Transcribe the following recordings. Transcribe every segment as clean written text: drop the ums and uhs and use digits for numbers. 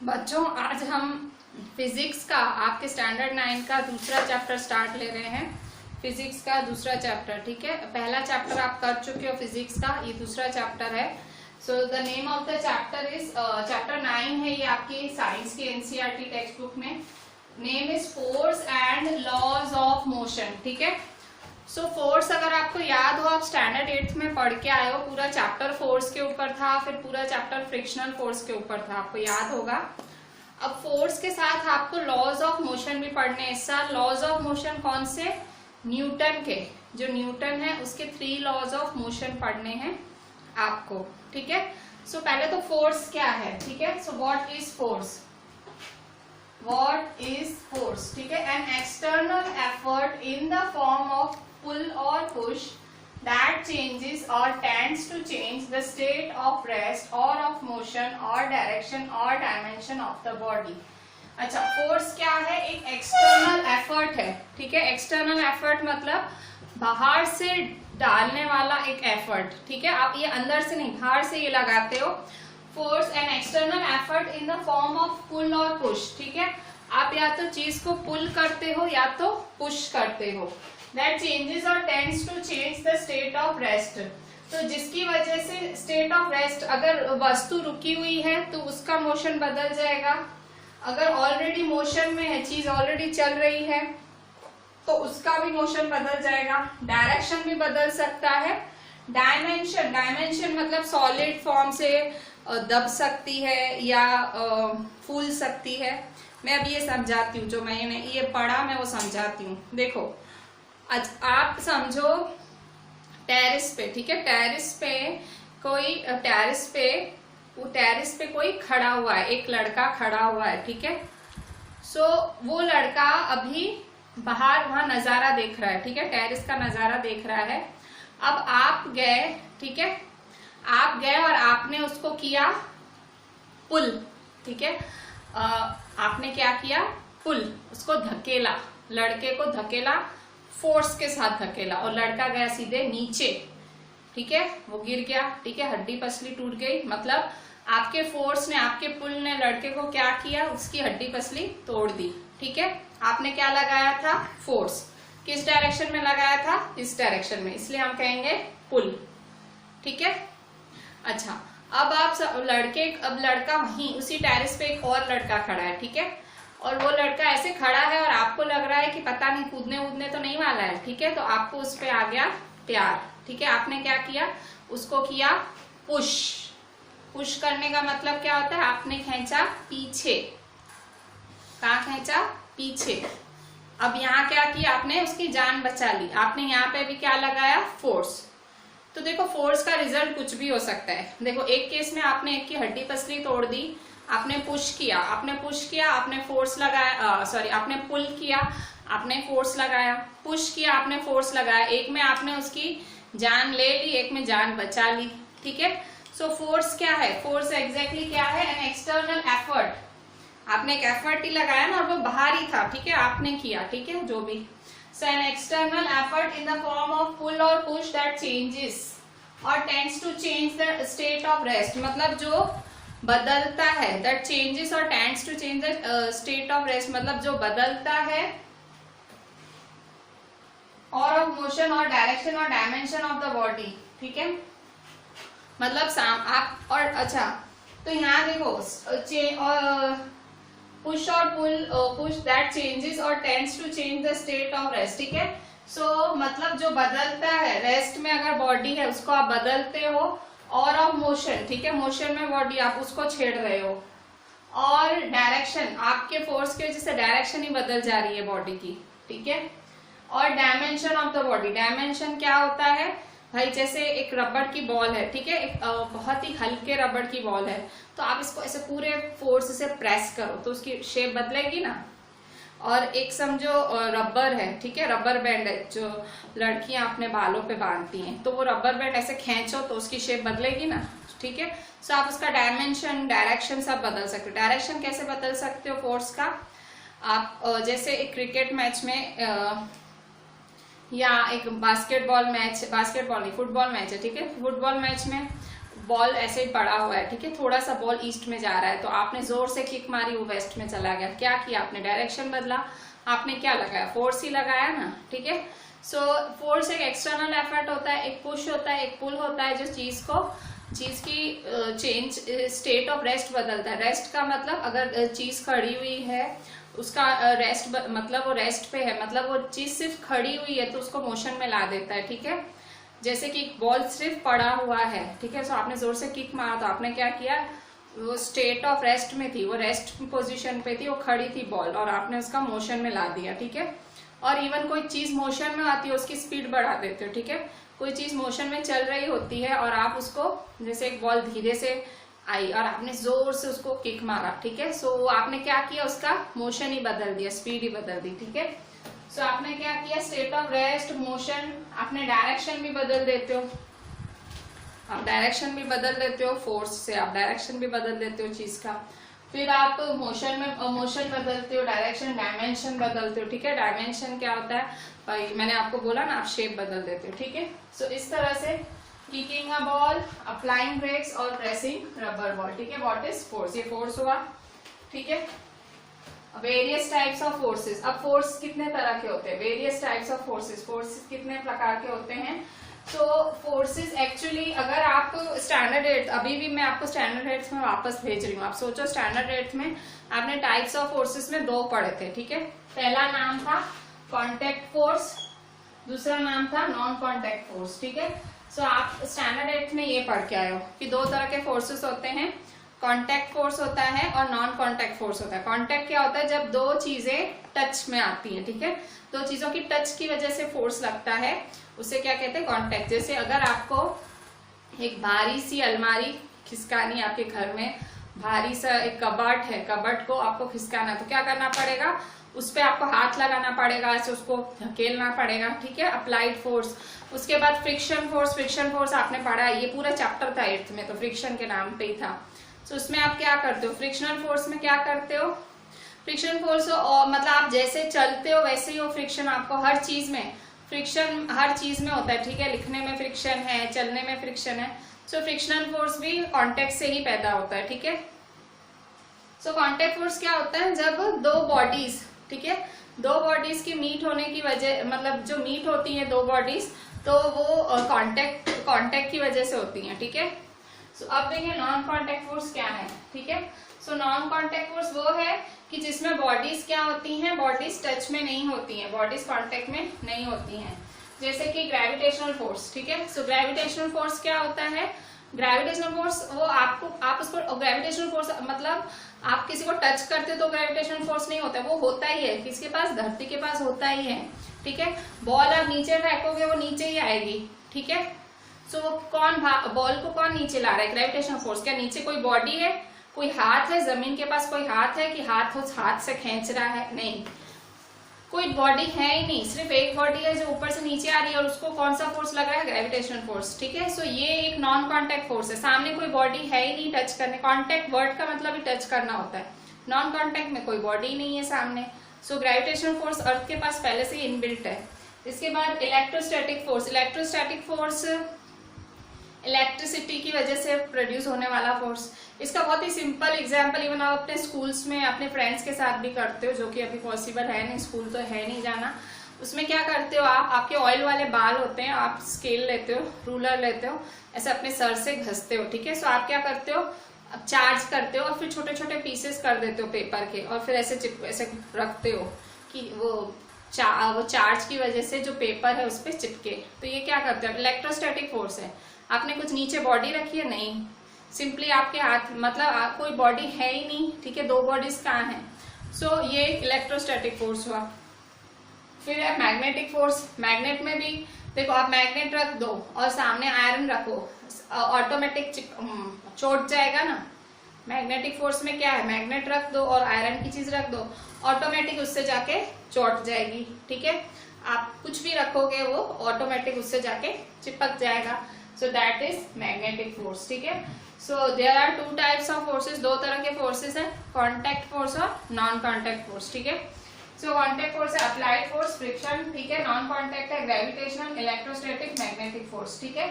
बच्चों, आज हम फिजिक्स का आपके स्टैंडर्ड 9 का दूसरा चैप्टर स्टार्ट ले रहे हैं। फिजिक्स का दूसरा चैप्टर, ठीक है। पहला चैप्टर आप कर चुके हो फिजिक्स का, ये दूसरा चैप्टर है। So the name of the chapter is chapter 9 है ये आपकी साइंस की एनसीईआरटी टेक्स्ट बुक में। Name is force and laws of motion, ठीक है। सो फोर्स अगर आपको याद हो, आप स्टैंडर्ड 8th में पढ़ के आए हो, पूरा चैप्टर फोर्स के ऊपर था, फिर पूरा चैप्टर फ्रिक्शनल फोर्स के ऊपर था, आपको याद होगा। अब फोर्स के साथ आपको लॉज ऑफ मोशन भी पढ़ने इस साल। लॉज ऑफ मोशन कौन से? न्यूटन के, जो न्यूटन है उसके 3 लॉज ऑफ मोशन पढ़ने हैं आपको, ठीक है। सो पहले तो फोर्स क्या है, ठीक है। So what is force? What is force, ठीक है। N external effort in the form of pull or push that changes or tends to change the state of rest or of motion or direction or dimension of the body। अच्छा, force क्या है? एक external effort है, ठीक है। External effort मतलब बाहर से डालने वाला एक एफर्ट, ठीक है। आप ये अंदर से नहीं, बाहर से ये लगाते हो। Force an external effort in the form of pull or push, ठीक है। आप या तो चीज को पुल करते हो या तो पुश करते हो। That changes or tends to change the state of rest। तो जिसकी वजह से स्टेट ऑफ रेस्ट, अगर वस्तु रुकी हुई है तो उसका मोशन बदल जाएगा। अगर ऑलरेडी मोशन में है, चीज ऑलरेडी चल रही है, तो उसका भी मोशन बदल जाएगा। डायरेक्शन भी बदल सकता है। डायमेंशन, डायमेंशन मतलब सॉलिड फॉर्म से दब सकती है या फूल सकती है। मैं अब ये समझाती हूँ, जो मैंने ये पढ़ा मैं वो समझाती हूँ। देखो, आप समझो टेरिस पे, ठीक है। टेरिस पे कोई खड़ा हुआ है, एक लड़का खड़ा हुआ है, ठीक है। सो वो लड़का अभी बाहर वहां नजारा देख रहा है, ठीक है। टेरिस का नजारा देख रहा है। अब आप गए, ठीक है, आप गए और आपने उसको किया पुल, ठीक है। आपने क्या किया? पुल, उसको धकेला, लड़के को धकेला, फोर्स के साथ धकेला, और लड़का गया सीधे नीचे, ठीक है। वो गिर गया, ठीक है, हड्डी पसली टूट गई। मतलब आपके फोर्स ने, आपके पुल ने लड़के को क्या किया? उसकी हड्डी पसली तोड़ दी, ठीक है। आपने क्या लगाया था? फोर्स। किस डायरेक्शन में लगाया था? इस डायरेक्शन में, इसलिए हम कहेंगे पुल, ठीक है। अच्छा, अब लड़का वहीं उसी टेरिस पे एक और लड़का खड़ा है, ठीक है। और वो लड़का ऐसे खड़ा है और आपको लग रहा है कि पता नहीं कूदने वूदने तो नहीं वाला है, ठीक है। तो आपको उस पे आ गया प्यार, ठीक है। आपने क्या किया? उसको किया पुश। पुश करने का मतलब क्या होता है? आपने खींचा पीछे। कहाँ खींचा? पीछे। अब यहाँ क्या किया? आपने उसकी जान बचा ली। आपने यहाँ पे भी क्या लगाया? फोर्स। तो देखो, फोर्स का रिजल्ट कुछ भी हो सकता है। देखो, एक केस में आपने एक की हड्डी पसली तोड़ दी, आपने पुश किया, आपने फोर्स लगाया, आपने पुल किया, आपने फोर्स लगाया, पुश किया, आपने फोर्स लगाया। एक में आपने उसकी जान ले ली, एक में जान बचा ली, ठीक है। सो फोर्स क्या है? फोर्स एग्जैक्टली क्या है? N external effort. आपने एक एफर्ट ही लगाया ना, और वो बाहर ही था, ठीक है, आपने किया, ठीक है, जो भी। So an external effort in the form of pull or push that changes और tends to change the state of rest, मतलब जो बदलता है, दैट चेंजेस और tends to change the state of rest, मतलब जो बदलता है, or of motion or direction or dimension of the body, ठीक है। मतलब आप और अच्छा, तो यहाँ देखो, पुश और पुल, पुश दैट चेंजेस और tends to change the state of rest, ठीक है। सो मतलब जो बदलता है, रेस्ट में अगर बॉडी है उसको आप बदलते हो, और ऑफ मोशन, ठीक है, मोशन में बॉडी आप उसको छेड़ रहे हो, और डायरेक्शन, आपके फोर्स की वजह से डायरेक्शन ही बदल जा रही है बॉडी की, ठीक है। और dimension of the body, dimension क्या होता है भाई? जैसे एक रबड़ की बॉल है, ठीक है, एक बहुत ही हल्के रबड़ की बॉल है, तो आप इसको ऐसे पूरे फोर्स से प्रेस करो तो उसकी शेप बदलेगी ना। और एक समझो रबर है, ठीक है, रबर बैंड है जो लड़कियां अपने बालों पे बांधती हैं, तो वो रबर बैंड ऐसे खींचो तो उसकी शेप बदलेगी ना, ठीक है। सो आप उसका डायमेंशन, डायरेक्शन सब बदल सकते हो। डायरेक्शन कैसे बदल सकते हो फोर्स का? आप जैसे एक क्रिकेट मैच में या एक बास्केटबॉल नहीं, फुटबॉल मैच है, ठीक है। फुटबॉल मैच में बॉल ऐसे ही पड़ा हुआ है, ठीक है, थोड़ा सा बॉल ईस्ट में जा रहा है, तो आपने जोर से किक मारी, वो वेस्ट में चला गया। क्या किया आपने? डायरेक्शन बदला, आपने क्या लगाया? फोर्स ही लगाया ना, ठीक है। सो फोर्स एक एक्सटर्नल एफर्ट होता है, एक पुश होता है, एक पुल होता है, जो चीज की चेंज स्टेट ऑफ रेस्ट बदलता है। रेस्ट का मतलब अगर चीज खड़ी हुई है, उसका रेस्ट मतलब वो रेस्ट पे है, मतलब वो चीज सिर्फ खड़ी हुई है तो उसको मोशन में ला देता है, ठीक है। जैसे कि बॉल सिर्फ पड़ा हुआ है, ठीक है, सो आपने जोर से किक मारा तो आपने क्या किया? वो स्टेट ऑफ रेस्ट में थी, वो रेस्ट पोजीशन पे थी, वो खड़ी थी बॉल, और आपने उसका मोशन में ला दिया, ठीक है। और इवन कोई चीज मोशन में आती है उसकी स्पीड बढ़ा देते हो, ठीक है। कोई चीज मोशन में चल रही होती है और आप उसको, जैसे एक बॉल धीरे से आई और आपने जोर से उसको किक मारा, ठीक है, सो आपने क्या किया? उसका मोशन ही बदल दिया, स्पीड ही बदल दी, ठीक है। सो आपने क्या किया? स्टेट ऑफ रेस्ट, मोशन, आपने डायरेक्शन भी बदल देते हो, आप डायरेक्शन भी बदल देते हो, फोर्स से आप डायरेक्शन भी बदल देते हो चीज का। फिर आप मोशन बदलते हो, डायरेक्शन, डायमेंशन बदलते हो, ठीक है। डायमेंशन क्या होता है? भाई मैंने आपको बोला ना, आप शेप बदल देते हो, ठीक है। सो इस तरह से kicking a ball, applying brakes और प्रेसिंग रबर बॉल, ठीक है। What is force? ये फोर्स हुआ, ठीक है। Various types of forces. अब फोर्स कितने तरह के होते हैं? Various types of forces. Forces कितने प्रकार के होते हैं? तो फोर्सेस एक्चुअली, अगर आप स्टैंडर्ड एट, अभी भी मैं आपको स्टैंडर्ड एट्थ में वापस भेज रही हूँ, आप सोचो स्टैंडर्ड एट्थ में आपने टाइप्स ऑफ फोर्सेस में 2 पढ़े थे, ठीक है। पहला नाम था कॉन्टेक्ट फोर्स, दूसरा नाम था नॉन कॉन्टेक्ट फोर्स, ठीक है। सो आप स्टैंडर्ड एट्थ में ये पढ़ के आए हो कि 2 तरह के फोर्सेस होते हैं, कॉन्टेक्ट फोर्स होता है और नॉन कॉन्टेक्ट फोर्स होता है। कॉन्टेक्ट क्या होता है? जब 2 चीजें टच में आती हैं, ठीक है, 2 चीजों की टच की वजह से फोर्स लगता है, उसे क्या कहते हैं? कॉन्टेक्ट। जैसे अगर आपको एक भारी सी अलमारी खिसकानी, आपके घर में भारी सा एक कबर्ड है, कबर्ड को आपको खिसकाना, तो क्या करना पड़ेगा? उस पर आपको हाथ लगाना पड़ेगा, ऐसे उसको धकेलना पड़ेगा, ठीक है, अप्लाइड फोर्स। उसके बाद फ्रिक्शन फोर्स। फ्रिक्शन फोर्स आपने पढ़ा है, ये पूरा चैप्टर था 8th में, तो फ्रिक्शन के नाम पे ही था। तो उसमें आप क्या करते हो? फ्रिक्शनल फोर्स में क्या करते हो? फ्रिक्शन फोर्स मतलब आप जैसे चलते हो वैसे ही हो फ्रिक्शन, आपको हर चीज में फ्रिक्शन, हर चीज में होता है, ठीक है। लिखने में फ्रिक्शन है, चलने में फ्रिक्शन है। सो फ्रिक्शनल फोर्स भी कांटेक्ट से ही पैदा होता है, ठीक है। सो कांटेक्ट फोर्स क्या होता है? जब 2 बॉडीज, ठीक है, 2 बॉडीज की मीट होने की वजह, मतलब जो मीट होती है 2 बॉडीज, तो वो कांटेक्ट की वजह से होती है, ठीक है। सो अब देखिए नॉन कॉन्टेक्ट फोर्स क्या है, ठीक है। सो नॉन कॉन्टेक्ट फोर्स वो है कि जिसमें बॉडीज क्या होती हैं? बॉडीज टच में नहीं होती हैं, बॉडीज कांटेक्ट में नहीं होती हैं। जैसे कि ग्रेविटेशनल फोर्स, ठीक है। सो ग्रेविटेशनल फोर्स क्या होता है? ग्रेविटेशनल फोर्स वो आप उसको, ग्रेविटेशनल फोर्स मतलब आप किसी को टच करते हो तो ग्रेविटेशनल फोर्स नहीं होता है, वो होता ही है, किसके पास? धरती के पास होता ही है, ठीक है। बॉल आप नीचे फेंकोगे वो नीचे ही आएगी, ठीक है। सो बॉल को कौन नीचे ला रहा है? Gravitational force. क्या नीचे कोई बॉडी है, कोई हाथ है, जमीन के पास कोई हाथ है कि हाथ उस हाथ से खींच रहा है? नहीं, कोई बॉडी है ही नहीं, सिर्फ एक बॉडी है जो ऊपर से नीचे आ रही है और उसको कौन सा फोर्स लग रहा है? ग्रेविटेशनल फोर्स, ठीक है। सो ये एक नॉन कॉन्टेक्ट फोर्स है, सामने कोई बॉडी है ही नहीं टच करने। कॉन्टेक्ट वर्ड का मतलब ही टच करना होता है, नॉन कॉन्टेक्ट में कोई बॉडी नहीं है सामने। सो ग्रेविटेशनल फोर्स अर्थ के पास पहले से ही इनबिल्ट है। इसके बाद electrostatic force. Electrostatic force electricity की वजह से प्रोड्यूस होने वाला फोर्स। इसका बहुत ही सिंपल एग्जांपल इवन आप अपने स्कूल्स में अपने फ्रेंड्स के साथ भी करते हो, जो कि अभी पॉसिबल है नहीं, स्कूल तो है नहीं जाना। उसमें क्या करते हो आप? आपके ऑयल वाले बाल होते हैं, आप स्केल लेते हो, रूलर लेते हो, ऐसे अपने सर से घसते हो, ठीक है। सो आप क्या करते हो? अब चार्ज करते हो और फिर छोटे छोटे पीसेस कर देते हो पेपर के, और फिर ऐसे रखते हो कि वो चार्ज की वजह से जो पेपर है उस पर चिपके। तो ये क्या करते हो? इलेक्ट्रोस्टैटिक फोर्स है। आपने कुछ नीचे बॉडी रखी है? नहीं, सिंपली आपके हाथ, मतलब कोई बॉडी है ही नहीं, ठीक है, 2 बॉडीज कहाँ है? सो ये इलेक्ट्रोस्टैटिक फोर्स हुआ। फिर है मैग्नेटिक फोर्स। मैग्नेट में भी देखो, आप मैग्नेट रख दो और सामने आयरन रखो, ऑटोमेटिक चोट जाएगा ना। मैग्नेटिक फोर्स में क्या है? मैग्नेट रख दो और आयरन की चीज रख दो, ऑटोमेटिक उससे जाके चोट जाएगी, ठीक है। आप कुछ भी रखोगे वो ऑटोमेटिक उससे जाके चिपक जाएगा। So that is magnetic force, ठीक है। So there are 2 types of forces, 2 तरह के फोर्सेस हैं, कॉन्टेक्ट फोर्स और नॉन कॉन्टेक्ट फोर्स, ठीक है। सो कॉन्टेक्ट फोर्स है अप्लाइड फोर्स, फ्रिक्शन, ठीक है। नॉन कॉन्टेक्ट है ग्रेविटेशनल, इलेक्ट्रोस्टैटिक, मैग्नेटिक फोर्स, ठीक है।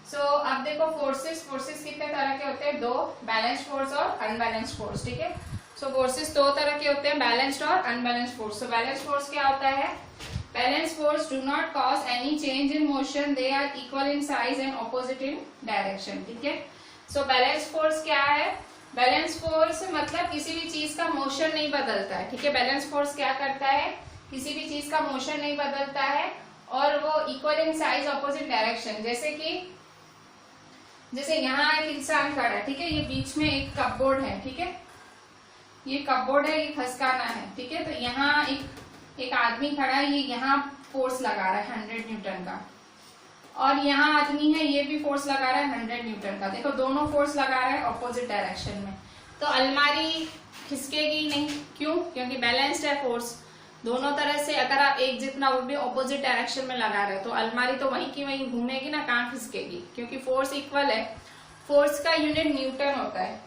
सो अब देखो फोर्सेस कितने तरह के होते हैं, दो, बैलेंस्ड फोर्स और अनबैलेंस्ड फोर्स, ठीक है। सो फोर्सेस दो तरह के होते हैं, बैलेंस्ड और unbalanced force. So balanced force क्या होता है, balanced force do not cause any change in motion, they are equal in size and opposite in direction, ठीक है। सो बैलेंस्ड फोर्स क्या है, बैलेंस फोर्स मतलब किसी भी चीज का मोशन नहीं बदलता है, ठीक है। बैलेंस फोर्स क्या करता है, किसी भी चीज का मोशन नहीं बदलता है और वो equal in size opposite direction. जैसे यहाँ एक इंसान खड़ा है, ठीक है, ये बीच में एक कपबोर्ड है, ठीक है, ये कपबोर्ड है, ये खसकाना है, ठीक है। तो यहाँ एक आदमी खड़ा है, ये यहाँ फोर्स लगा रहा है 100 न्यूटन का, और यहाँ आदमी है, ये भी फोर्स लगा रहा है 100 न्यूटन का। देखो दोनों फोर्स लगा रहे हैं ऑपोजिट डायरेक्शन में, तो अलमारी खिसकेगी नहीं, क्यों, क्योंकि बैलेंस्ड है फोर्स दोनों तरह से। अगर आप एक जितना वो भी ऑपोजिट डायरेक्शन में लगा रहे हो तो अलमारी तो वहीं की वहीं घूमेगी ना, कहाँ खिसकेगी, क्योंकि फोर्स इक्वल है। फोर्स का यूनिट न्यूटन होता है,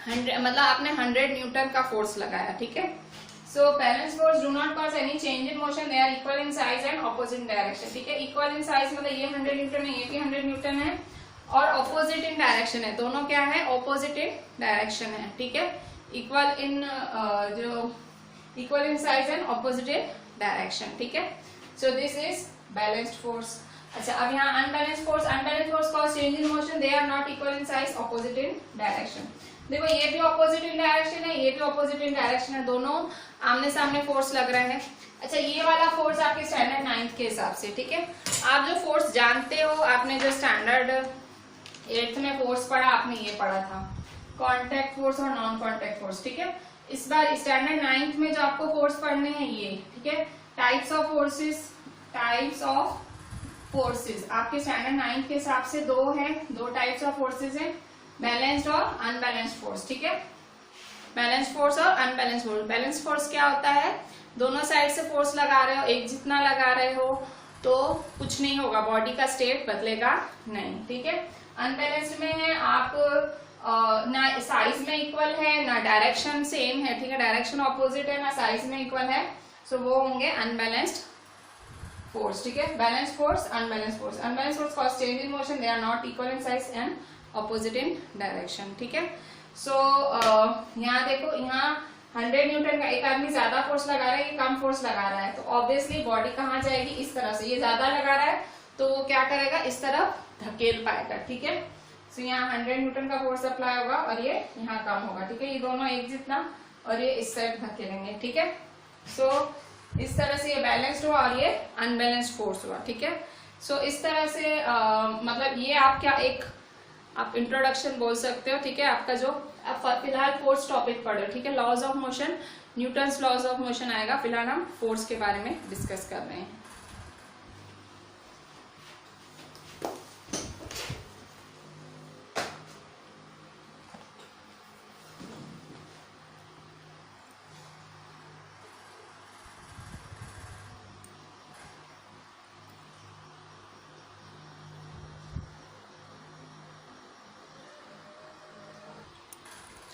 100 मतलब आपने 100 न्यूटन का फोर्स लगाया, ठीक है। So balance force do not cause any change in motion, they are equal in size and opposite direction, ठीक है। इक्वल इन साइज मतलब ये 100 न्यूटन है, ये भी 100 न्यूटन है, और ऑपोजिट इन डायरेक्शन है, दोनों क्या है, ऑपोजिट इन डायरेक्शन है, ठीक है। Equal in size and opposite in direction, ठीक है। So this is balanced force. अच्छा, अब यहाँ unbalanced force cause change in motion, they are not equal in size opposite in direction. देखो ये भी ऑपोजिट इन डायरेक्शन है, ये भी ऑपोजिट इन डायरेक्शन है, दोनों आमने सामने फोर्स लग रहे हैं। अच्छा, ये वाला फोर्स आपके स्टैंडर्ड 9th के हिसाब से, ठीक है। आप जो फोर्स जानते हो, आपने जो स्टैंडर्ड 8th में फोर्स पढ़ा, आपने ये पढ़ा था, कॉन्टैक्ट फोर्स और नॉन कॉन्टैक्ट फोर्स, ठीक है। इस बार स्टैंडर्ड 9th में जो आपको फोर्स पढ़ने हैं ये, ठीक है, टाइप्स ऑफ फोर्सेस आपके स्टैंडर्ड 9th के हिसाब से दो टाइप्स ऑफ फोर्सेस हैं, बैलेंस्ड और अनबैलेंस्ड फोर्स, ठीक है। बैलेंस्ड फोर्स और अनबैलेंस्ड फोर्स। बैलेंस्ड फोर्स क्या होता है, दोनों साइड से फोर्स लगा रहे हो, एक जितना लगा रहे हो तो कुछ नहीं होगा, बॉडी का स्टेट बदलेगा नहीं, ठीक है। अनबैलेंस्ड में है आप ना साइज में इक्वल है, ना डायरेक्शन सेम है, ठीक है, डायरेक्शन ऑपोजिट है, ना साइज में इक्वल है, सो वो होंगे अनबैलेंस्ड फोर्स, ठीक है। Balanced force, unbalanced force cause change in motion, they are not equal in size and opposite in direction, ठीक है। सो यहाँ देखो, यहाँ 100 न्यूटन का एक आदमी ज्यादा फोर्स लगा रहा है, ये कम फोर्स लगा रहा है, तो ऑब्वियसली बॉडी कहाँ जाएगी, इस तरह से। ये ज्यादा लगा रहा है तो वो क्या करेगा, इस तरफ धकेल पाएगा, ठीक है। सो यहाँ 100 न्यूटन का फोर्स अप्लाई होगा और ये यहाँ कम होगा, ठीक है। ये दोनों एक जितना और ये इस साइड धकेलेंगे, ठीक है। सो इस तरह से ये बैलेंस्ड हुआ और ये अनबैलेंस्ड फोर्स हुआ, ठीक है। सो इस तरह से मतलब ये आप क्या एक आप इंट्रोडक्शन बोल सकते हो, ठीक है। आपका जो आप फिलहाल फोर्स टॉपिक पढ़ो, ठीक है। Laws of motion, Newton's laws of motion आएगा, फिलहाल हम फोर्स के बारे में डिस्कस कर रहे हैं।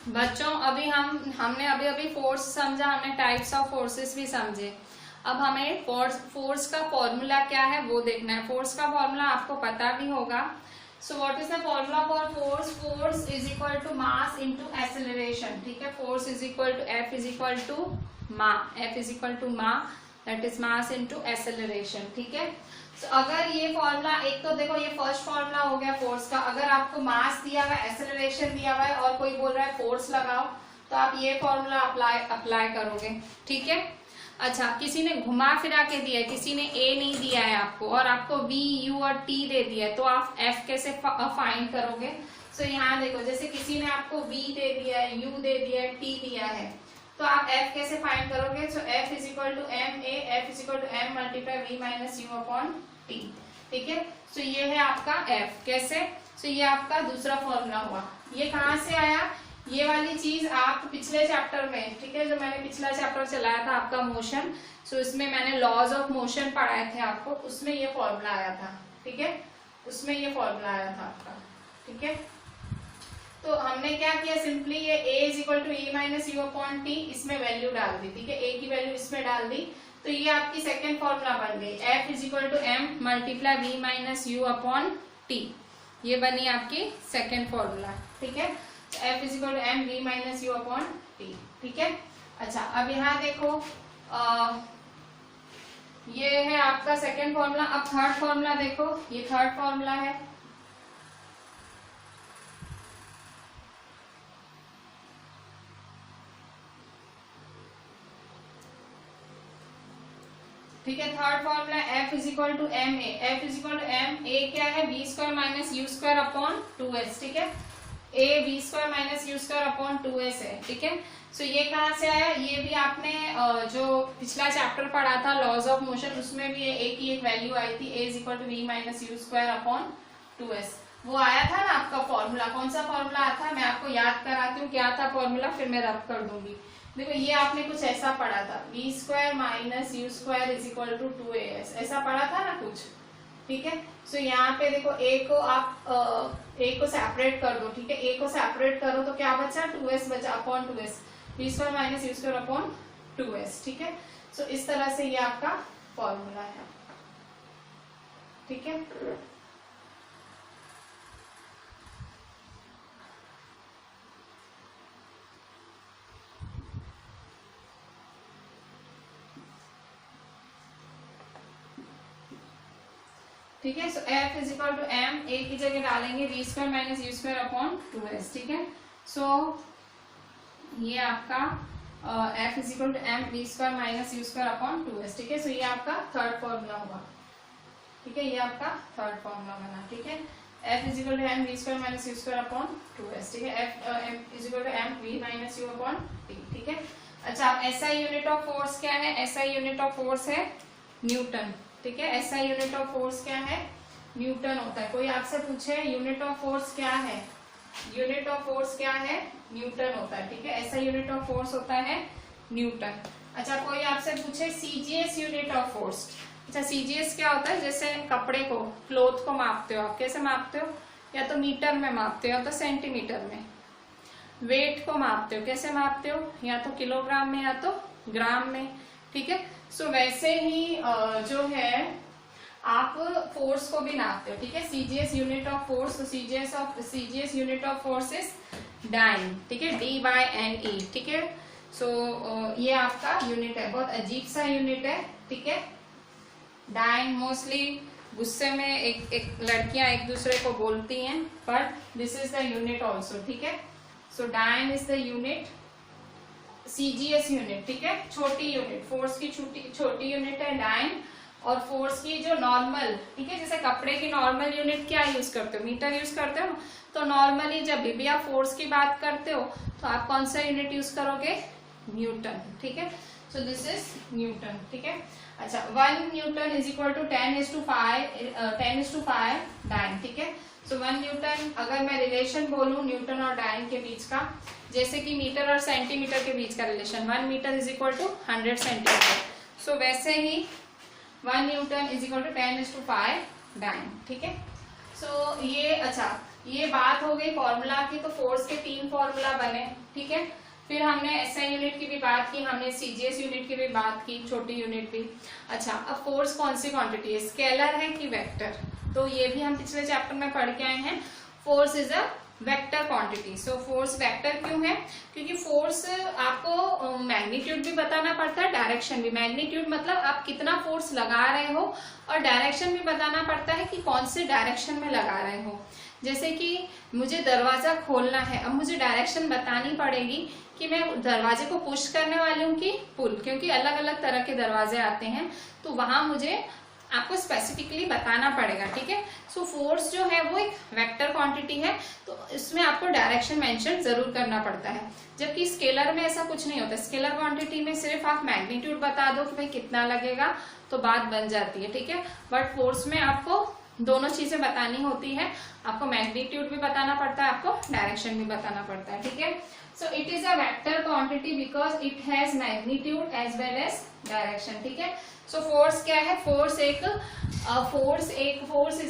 बच्चों अभी हमने अभी फोर्स समझा, हमने टाइप्स ऑफ फोर्सेस भी समझे। अब हमें फोर्स का फॉर्मूला क्या है वो देखना है। फोर्स का फॉर्मूला आपको पता भी होगा। So what is the formula for force? Force is equal to mass into acceleration, ठीक है। Force is equal to F is equal to मा, एफ इज इक्वल टू मा, that is mass into acceleration, ठीक है। तो अगर ये formula, एक तो देखो ये फर्स्ट फॉर्मूला हो गया फोर्स का, अगर आपको मास दिया हुआ है, एक्सेलरेशन दिया हुआ है और कोई बोल रहा है फोर्स लगाओ, तो आप ये फॉर्मूला अप्लाई करोगे, ठीक है। अच्छा, किसी ने घुमा फिरा के दिया है, किसी ने ए नहीं दिया है आपको और आपको बी, यू और टी दे दिया है, तो आप एफ कैसे फाइंड करोगे? सो यहाँ देखो, जैसे किसी ने आपको बी दे दिया है, यू दे दिया है, टी दिया है, तो आप एफ कैसे फाइंड करोगे? So F is equal to M a, F is equal to m multiply v minus you upon T, ठीक है। सो ये है आपका एफ, कैसे? सो ये आपका दूसरा फॉर्मूला हुआ। ये कहाँ से आया? ये वाली चीज आप पिछले चैप्टर में, ठीक है, जो मैंने पिछला चैप्टर चलाया था आपका मोशन, सो इसमें मैंने लॉज ऑफ मोशन पढ़ाए थे आपको, उसमें ये फॉर्मूला आया था, ठीक है, उसमें ये फॉर्मूला आया था आपका, ठीक है। तो हमने क्या किया, सिंपली ये a is equal to a minus you upon t, इसमें वैल्यू डाल दी, ठीक है, a की वैल्यू इसमें डाल दी, तो ये आपकी सेकेंड फॉर्मूला बन गई, F is equal to m multiply v minus you upon t. ये बनी आपकी सेकेंड फॉर्मूला, ठीक है। F is equal to M we minus you upon T, ठीक है। अच्छा, अब यहाँ देखो ये है आपका सेकेंड फॉर्मूला। अब थर्ड फॉर्मूला देखो, ये थर्ड फॉर्मूला है, ठीक है। Third formula F is equal to M A. F is equal to M a क्या है, v square minus u square upon 2s, ठीक है। A v square minus u square upon 2s है, ठीक है। सो ये कहाँ से आया, ये भी आपने जो पिछला चैप्टर पढ़ा था लॉज ऑफ मोशन, उसमें भी ए की एक वैल्यू आई थी, a is equal to v minus u square upon 2s। वो आया था ना आपका फॉर्मूला। कौन सा फॉर्मूला आया था, मैं आपको याद कराती हूँ क्या था फॉर्मूला, फिर मैं रब कर दूंगी। देखो ये आपने कुछ ऐसा पढ़ा था, v square minus u square is equal to 2as, ऐसा पढ़ा था ना कुछ, ठीक है। सो यहाँ पे देखो ए को आप ए को सेपरेट कर दो, ठीक है। ए को सेपरेट करो तो क्या बचा, 2s बचा upon 2s, v square minus u square upon 2s, ठीक है। सो इस तरह से ये आपका फॉर्मूला है, ठीक है। ठीक है। So F is equal to M, a की जगह डालेंगे v square minus u square upon 2s, ठीक है। सो ये आपका F is equal to M v square minus u square upon 2s, ठीक है। सो ये आपका थर्ड फॉर्मूला होगा, ठीक है। ये आपका थर्ड फॉर्मूला बना, ठीक है। F is equal to M v square minus u square upon 2s, ठीक है। F is equal to M we minus you upon T, ठीक है। अच्छा, अब SI यूनिट ऑफ फोर्स क्या है, SI यूनिट ऑफ फोर्स है न्यूटन, ठीक है। SI यूनिट ऑफ फोर्स क्या है, न्यूटन होता है। कोई आपसे पूछे यूनिट ऑफ फोर्स क्या है, यूनिट ऑफ फोर्स क्या है, न्यूटन होता है, ठीक है। SI यूनिट ऑफ फोर्स होता है न्यूटन। अच्छा, कोई आपसे पूछे CGS यूनिट ऑफ फोर्स। अच्छा, CGS क्या होता है, जैसे कपड़े को, क्लोथ को मापते हो आप, कैसे मापते हो, या तो मीटर में मापते हो या तो सेंटीमीटर में। वेट को मापते हो, कैसे मापते हो, या तो किलोग्राम में या तो ग्राम में, ठीक है। सो वैसे ही जो है आप फोर्स को भी नापते हो, ठीक है। CGS यूनिट ऑफ फोर्स, तो CGS unit of force is dyne, ठीक है, D/NE, ठीक है। सो ये आपका यूनिट है, बहुत अजीब सा यूनिट है, ठीक है। डाइन मोस्टली गुस्से में एक लड़कियां एक दूसरे को बोलती हैं, but this is the unit also, ठीक है। So dyne is the unit, CGS unit, ठीक है, छोटी यूनिट, फोर्स की छोटी यूनिट है डाइन, और फोर्स की जो नॉर्मल, ठीक है, जैसे कपड़े की नॉर्मल यूनिट क्या यूज करते हो, मीटर यूज करते हो। तो नॉर्मली जब भी आप फोर्स की बात करते हो तो आप कौन सा यूनिट यूज करोगे, न्यूटन, ठीक है। सो दिस इज न्यूटन, ठीक है। अच्छा, 1 newton is equal to 10⁵ dyne, ठीक है। सो 1 न्यूटन, अगर मैं रिलेशन बोलूं न्यूटन और डाइन के बीच का, जैसे कि मीटर और सेंटीमीटर के बीच का relation, 1 metre is equal to 100 centimetre. So वैसे ही 1 newton is equal to 10⁵ dyne, ठीक है। सो ये, अच्छा, ये बात हो गई फॉर्मूला की। तो फोर्स के 3 फॉर्मूला बने, ठीक है। फिर हमने SI यूनिट की भी बात की, हमने CGS यूनिट की भी बात की, छोटी यूनिट भी। अच्छा, अब फोर्स कौन सी क्वांटिटी है, स्केलर है कि वेक्टर, तो ये भी हम पिछले चैप्टर में पढ़ के आए हैं। Force is a vector quantity. So force vector क्यों है, क्योंकि फोर्स आपको मैग्नीट्यूड भी बताना पड़ता है, डायरेक्शन भी। मैग्नीट्यूड मतलब आप कितना फोर्स लगा रहे हो, और डायरेक्शन भी बताना पड़ता है कि कौन से डायरेक्शन में लगा रहे हो। जैसे कि मुझे दरवाजा खोलना है, अब मुझे डायरेक्शन बतानी पड़ेगी कि मैं दरवाजे को पुश करने वाली हूँ कि पुल, क्योंकि अलग अलग तरह के दरवाजे आते हैं, तो वहां मुझे आपको स्पेसिफिकली बताना पड़ेगा, ठीक है। सो फोर्स जो है वो एक वेक्टर क्वांटिटी है, तो इसमें आपको डायरेक्शन मेंशन जरूर करना पड़ता है। जबकि स्केलर में ऐसा कुछ नहीं होता। स्केलर क्वांटिटी में सिर्फ आप मैग्नीट्यूड बता दो कि भाई कितना लगेगा, तो बात बन जाती है, ठीक है। बट फोर्स में आपको दोनों चीजें बतानी होती है, आपको मैग्नीट्यूड भी बताना पड़ता है, आपको डायरेक्शन भी बताना पड़ता है, ठीक है। So it is a vector quantity because it has magnitude as well as direction, ठीक है। सो फोर्स क्या है, force is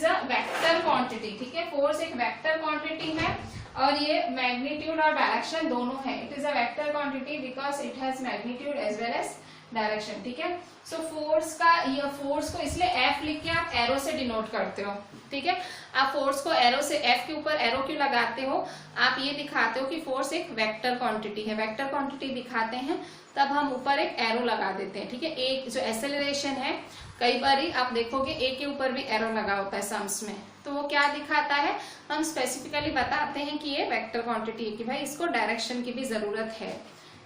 a vector quantity, ठीक है। फोर्स एक वेक्टर क्वांटिटी है, और ये मैग्नीट्यूड और डायरेक्शन दोनों है। It is a vector quantity because it has magnitude as well as direction, ठीक है। सो फोर्स का, ये फोर्स को इसलिए एफ लिख के आप एरो से डिनोट करते हो, ठीक है। आप फोर्स को एरो से, एफ के ऊपर एरो क्यों लगाते हो, आप ये दिखाते हो कि फोर्स एक वेक्टर क्वांटिटी है। वेक्टर क्वांटिटी दिखाते हैं तब हम ऊपर एक एरो लगा देते हैं, ठीक है। एक जो एक्सेलरेशन है, कई बार आप देखोगे ए के ऊपर भी एरो लगा होता है सम्स में, तो वो क्या दिखाता है, हम स्पेसिफिकली बताते हैं कि ये वेक्टर क्वांटिटी है, कि भाई इसको डायरेक्शन की भी जरूरत है,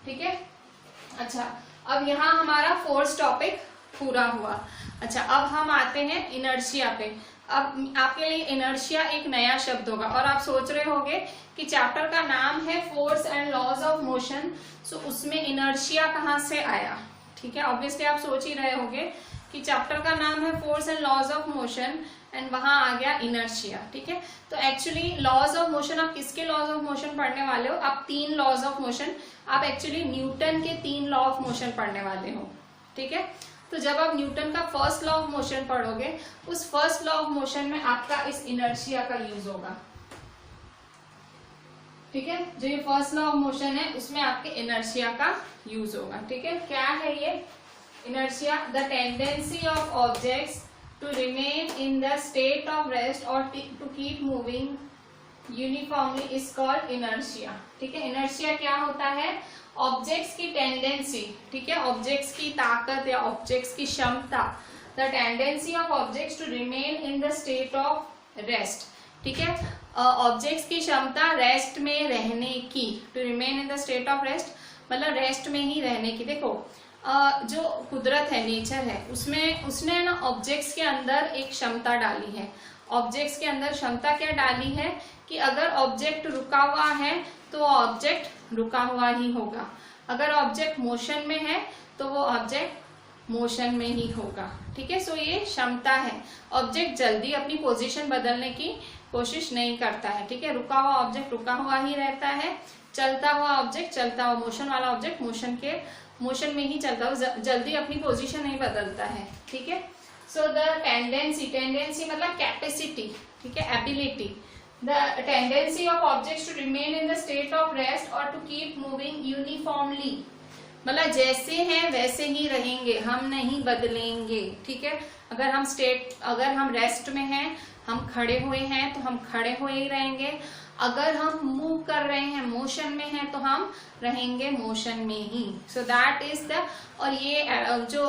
ठीक है। अच्छा, अब यहाँ हमारा फोर्स टॉपिक पूरा हुआ। अच्छा, अब हम आते हैं इनर्शिया पे। अब आपके लिए इनर्शिया एक नया शब्द होगा और आप सोच रहे होंगे कि चैप्टर का नाम है force and laws of motion, so उसमें इनर्शिया कहाँ से आया, ठीक है। ऑब्वियसली आप सोच ही रहे होंगे कि चैप्टर का नाम है force and laws of motion and वहां आ गया इनर्शिया, ठीक है। तो एक्चुअली लॉज ऑफ मोशन, आप किसके लॉज ऑफ मोशन पढ़ने वाले हो, आप 3 लॉज ऑफ मोशन, आप एक्चुअली न्यूटन के 3 लॉ ऑफ मोशन पढ़ने वाले हो, ठीक है। तो जब आप न्यूटन का फर्स्ट लॉ ऑफ मोशन पढ़ोगे, उस फर्स्ट लॉ ऑफ मोशन में आपका इस इनर्शिया का यूज होगा, ठीक है। जो ये फर्स्ट लॉ ऑफ मोशन है उसमें आपके इनर्शिया का यूज होगा, ठीक है। क्या है ये inertia? The tendency of objects to remain in the state of rest or to keep moving uniformly is called inertia, ठीक है। inertia क्या होता है? ऑब्जेक्ट्स की टेंडेंसी, ठीक है, ऑब्जेक्ट्स की ताकत या ऑब्जेक्ट्स की क्षमता, the tendency of objects to remain in the state of rest, ठीक है। ऑब्जेक्ट्स की क्षमता रेस्ट में रहने की, to remain in the state of rest मतलब रेस्ट में ही रहने की। देखो जो कुदरत है, नेचर है, उसमें उसने ना ऑब्जेक्ट्स के अंदर एक क्षमता डाली है। ऑब्जेक्ट्स के अंदर क्षमता क्या डाली है कि अगर ऑब्जेक्ट रुका हुआ है तो ऑब्जेक्ट रुका हुआ ही होगा, अगर ऑब्जेक्ट मोशन में है तो वो ऑब्जेक्ट मोशन में ही होगा, ठीक है। सो ये क्षमता है। ऑब्जेक्ट जल्दी अपनी पोजीशन बदलने की कोशिश नहीं करता है, ठीक है। रुका हुआ ऑब्जेक्ट रुका हुआ ही रहता है, चलता हुआ ऑब्जेक्ट चलता हुआ, मोशन वाला ऑब्जेक्ट मोशन में ही चलता हुआ, जल्दी अपनी पोजीशन नहीं बदलता है, ठीक है। सो द टेंडेंसी मतलब कैपेसिटी, ठीक है, ability, the tendency of objects to remain in the state of rest और टू कीप मूविंग यूनिफॉर्मली, मतलब जैसे हैं वैसे ही रहेंगे, हम नहीं बदलेंगे, ठीक है। अगर हम रेस्ट में हैं, हम खड़े हुए हैं तो हम खड़े हुए ही रहेंगे, अगर हम मूव कर रहे हैं, मोशन में हैं, तो हम रहेंगे मोशन में ही। सो दैट इज द, और ये जो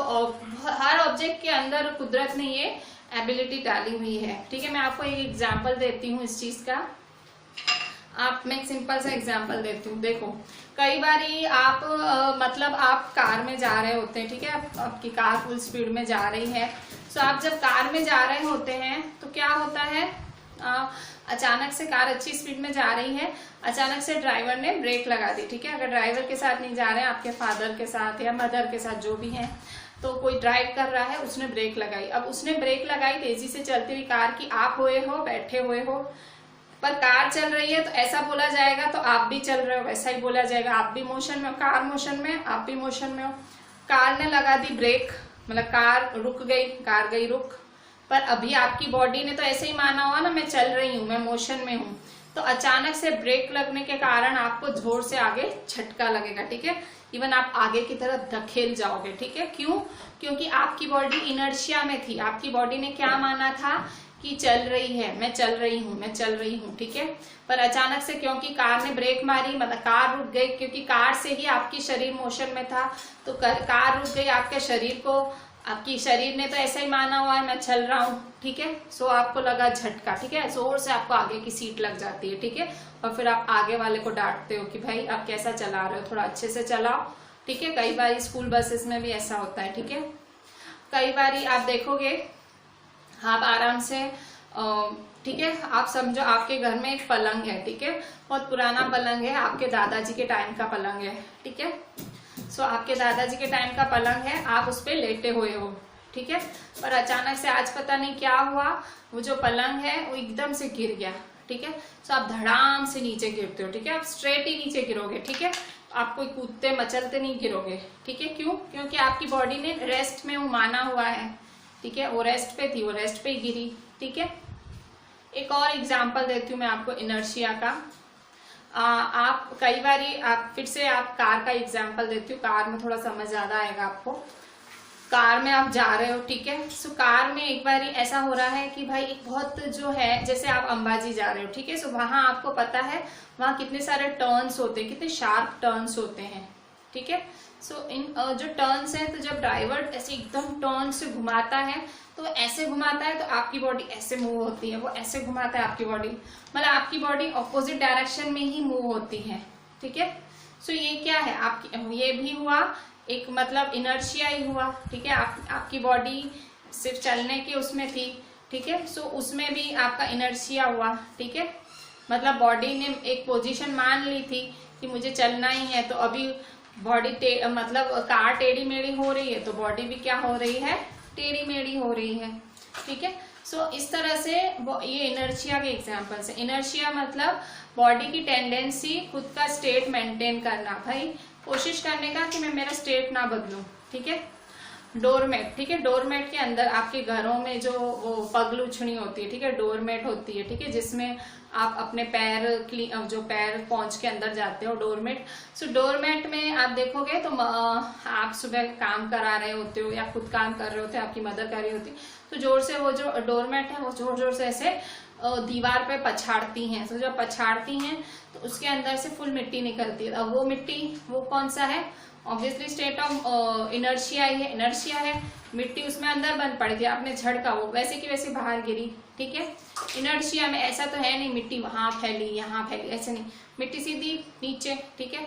हर ऑब्जेक्ट के अंदर कुदरत ने ये एबिलिटी डाली हुई है, ठीक है। मैं आपको एक एग्जांपल देती हूँ इस चीज का। मैं एक सिंपल सा एग्जांपल देती हूँ। देखो कई बारी आप मतलब आप कार में जा रहे होते हैं, ठीक है, आपकी कार फुल स्पीड में जा रही है। सो आप जब कार में जा रहे होते हैं तो क्या होता है, अचानक से कार अच्छी स्पीड में जा रही है, अचानक से ड्राइवर ने ब्रेक लगा दी, ठीक है। अगर ड्राइवर के साथ नहीं जा रहे हैं, आपके फादर के साथ या मदर के साथ जो भी है, तो कोई ड्राइव कर रहा है, उसने ब्रेक लगाई। अब उसने ब्रेक लगाई तेजी से चलती हुई कार की, आप हुए हो, बैठे हुए हो, पर कार चल रही है, तो ऐसा बोला जाएगा तो आप भी चल रहे हो, वैसा ही बोला जाएगा, आप भी मोशन में हो, कार मोशन में, आप भी मोशन में हो। कार ने लगा दी ब्रेक, मतलब कार रुक गई, कार गई रुक, पर अभी आपकी बॉडी ने तो ऐसे ही माना हुआ ना, मैं चल रही हूँ, मैं मोशन में हूँ, तो अचानक से ब्रेक लगने के कारण आपको जोर से आगे झटका लगेगा, ठीक है। इवन आप आगे की तरफ धकेल जाओगे, ठीक है। क्यों? क्योंकि आपकी बॉडी इनर्शिया में थी, आपकी बॉडी ने क्या माना था कि चल रही है, मैं चल रही हूँ, मैं चल रही हूँ, ठीक है। पर अचानक से क्योंकि कार ने ब्रेक मारी, मतलब कार रुक गई, क्योंकि कार से ही आपकी शरीर मोशन में था, तो कार रुक गई, आपके शरीर को, आपकी शरीर ने तो ऐसा ही माना हुआ है मैं चल रहा हूँ, ठीक है। सो आपको लगा झटका, ठीक है, जोर से आपको आगे की सीट लग जाती है, ठीक है। और फिर आप आगे वाले को डांटते हो कि भाई आप कैसा चला रहे हो, थोड़ा अच्छे से चलाओ, ठीक है। कई बार स्कूल बसेस में भी ऐसा होता है, ठीक है। कई बार आप देखोगे, आप आराम से, ठीक है, आप समझो आपके घर में एक पलंग है, ठीक है, बहुत पुराना पलंग है, आपके दादाजी के टाइम का पलंग है, ठीक है। सो आपके दादाजी के टाइम का पलंग है, आप उस पे लेटे हुए हो, ठीक है। पर अचानक से आज पता नहीं क्या हुआ, वो जो पलंग है वो एकदम से गिर गया, ठीक है। सो आप धड़ाम से नीचे गिरते हो, ठीक है, आप स्ट्रेट ही नीचे गिरोगे, ठीक है। आप कोई कूदते मचलते नहीं गिरोगे, ठीक है। क्यों? क्योंकि आपकी बॉडी ने रेस्ट में वो माना हुआ है, ठीक है, वो रेस्ट पे थी, वो रेस्ट पे ही गिरी, ठीक है। एक और एग्जाम्पल देती हूँ मैं आपको इनर्शिया का। आप कई बारी आप फिर से आप कार का एग्जाम्पल देती हूँ, कार में थोड़ा समझ ज्यादा आएगा आपको। कार में आप जा रहे हो, ठीक है। सो कार में एक बारी ऐसा हो रहा है कि भाई एक बहुत जो है, जैसे आप अंबाजी जा रहे हो, ठीक है। सो वहां आपको पता है वहां कितने सारे टर्न्स होते हैं, कितने शार्प टर्न्स होते हैं, ठीक है। सो इन जो टर्न्स हैं, तो जब ड्राइवर ऐसे एकदम टर्न से घुमाता है तो ऐसे घुमाता है तो आपकी बॉडी ऐसे मूव होती है, वो ऐसे घुमाता है आपकी बॉडी, मतलब आपकी बॉडी ऑपोजिट डायरेक्शन में ही मूव होती है, ठीक है। सो ये क्या है आपकी, ये भी हुआ एक मतलब इनर्शिया ही हुआ, ठीक है। आपकी बॉडी सिर्फ चलने के उसमें थी, ठीक है। सो उसमें भी आपका इनर्शिया हुआ, ठीक है। मतलब बॉडी ने एक पोजीशन मान ली थी कि मुझे चलना ही है, तो अभी बॉडी मतलब कार टेढ़ी मेढ़ी हो रही है तो बॉडी भी क्या हो रही है, टेढ़ी मेढ़ी हो रही है, ठीक है। सो इस तरह से ये इनर्शिया के एग्जांपल्स है। इनर्शिया मतलब बॉडी की टेंडेंसी खुद का स्टेट मेंटेन करना, भाई कोशिश करने का कि मैं मेरा स्टेट ना बदलूं, ठीक है। डोरमेट, ठीक है। डोरमेट के अंदर आपके घरों में जो वो पगलुछनी होती है, ठीक है, डोरमेट होती है, ठीक है, जिसमें आप अपने पैर जो पैर पहुंच के अंदर जाते हो, डोरमेट। सो डोरमेट में आप देखोगे तो आप सुबह काम करा रहे होते हो या खुद काम कर रहे होते हो, आपकी मदर कर रही होती है, तो जोर से वो जो डोरमेट है वो जोर जोर से ऐसे दीवार पे पछाड़ती हैं। तो जब पछाड़ती हैं तो उसके अंदर से फुल मिट्टी निकलती है। अब वो मिट्टी वो कौन सा है, ऑब्वियसली स्टेट ऑफ इनर्शिया ही है, इनर्शिया है। मिट्टी उसमें अंदर बंद पड़ गई, आपने झड़का, वो वैसे की वैसे बाहर गिरी, ठीक है। इनर्शिया में ऐसा तो है नहीं मिट्टी वहां फैली यहाँ फैली, ऐसे नहीं, मिट्टी सीधी नीचे, ठीक है।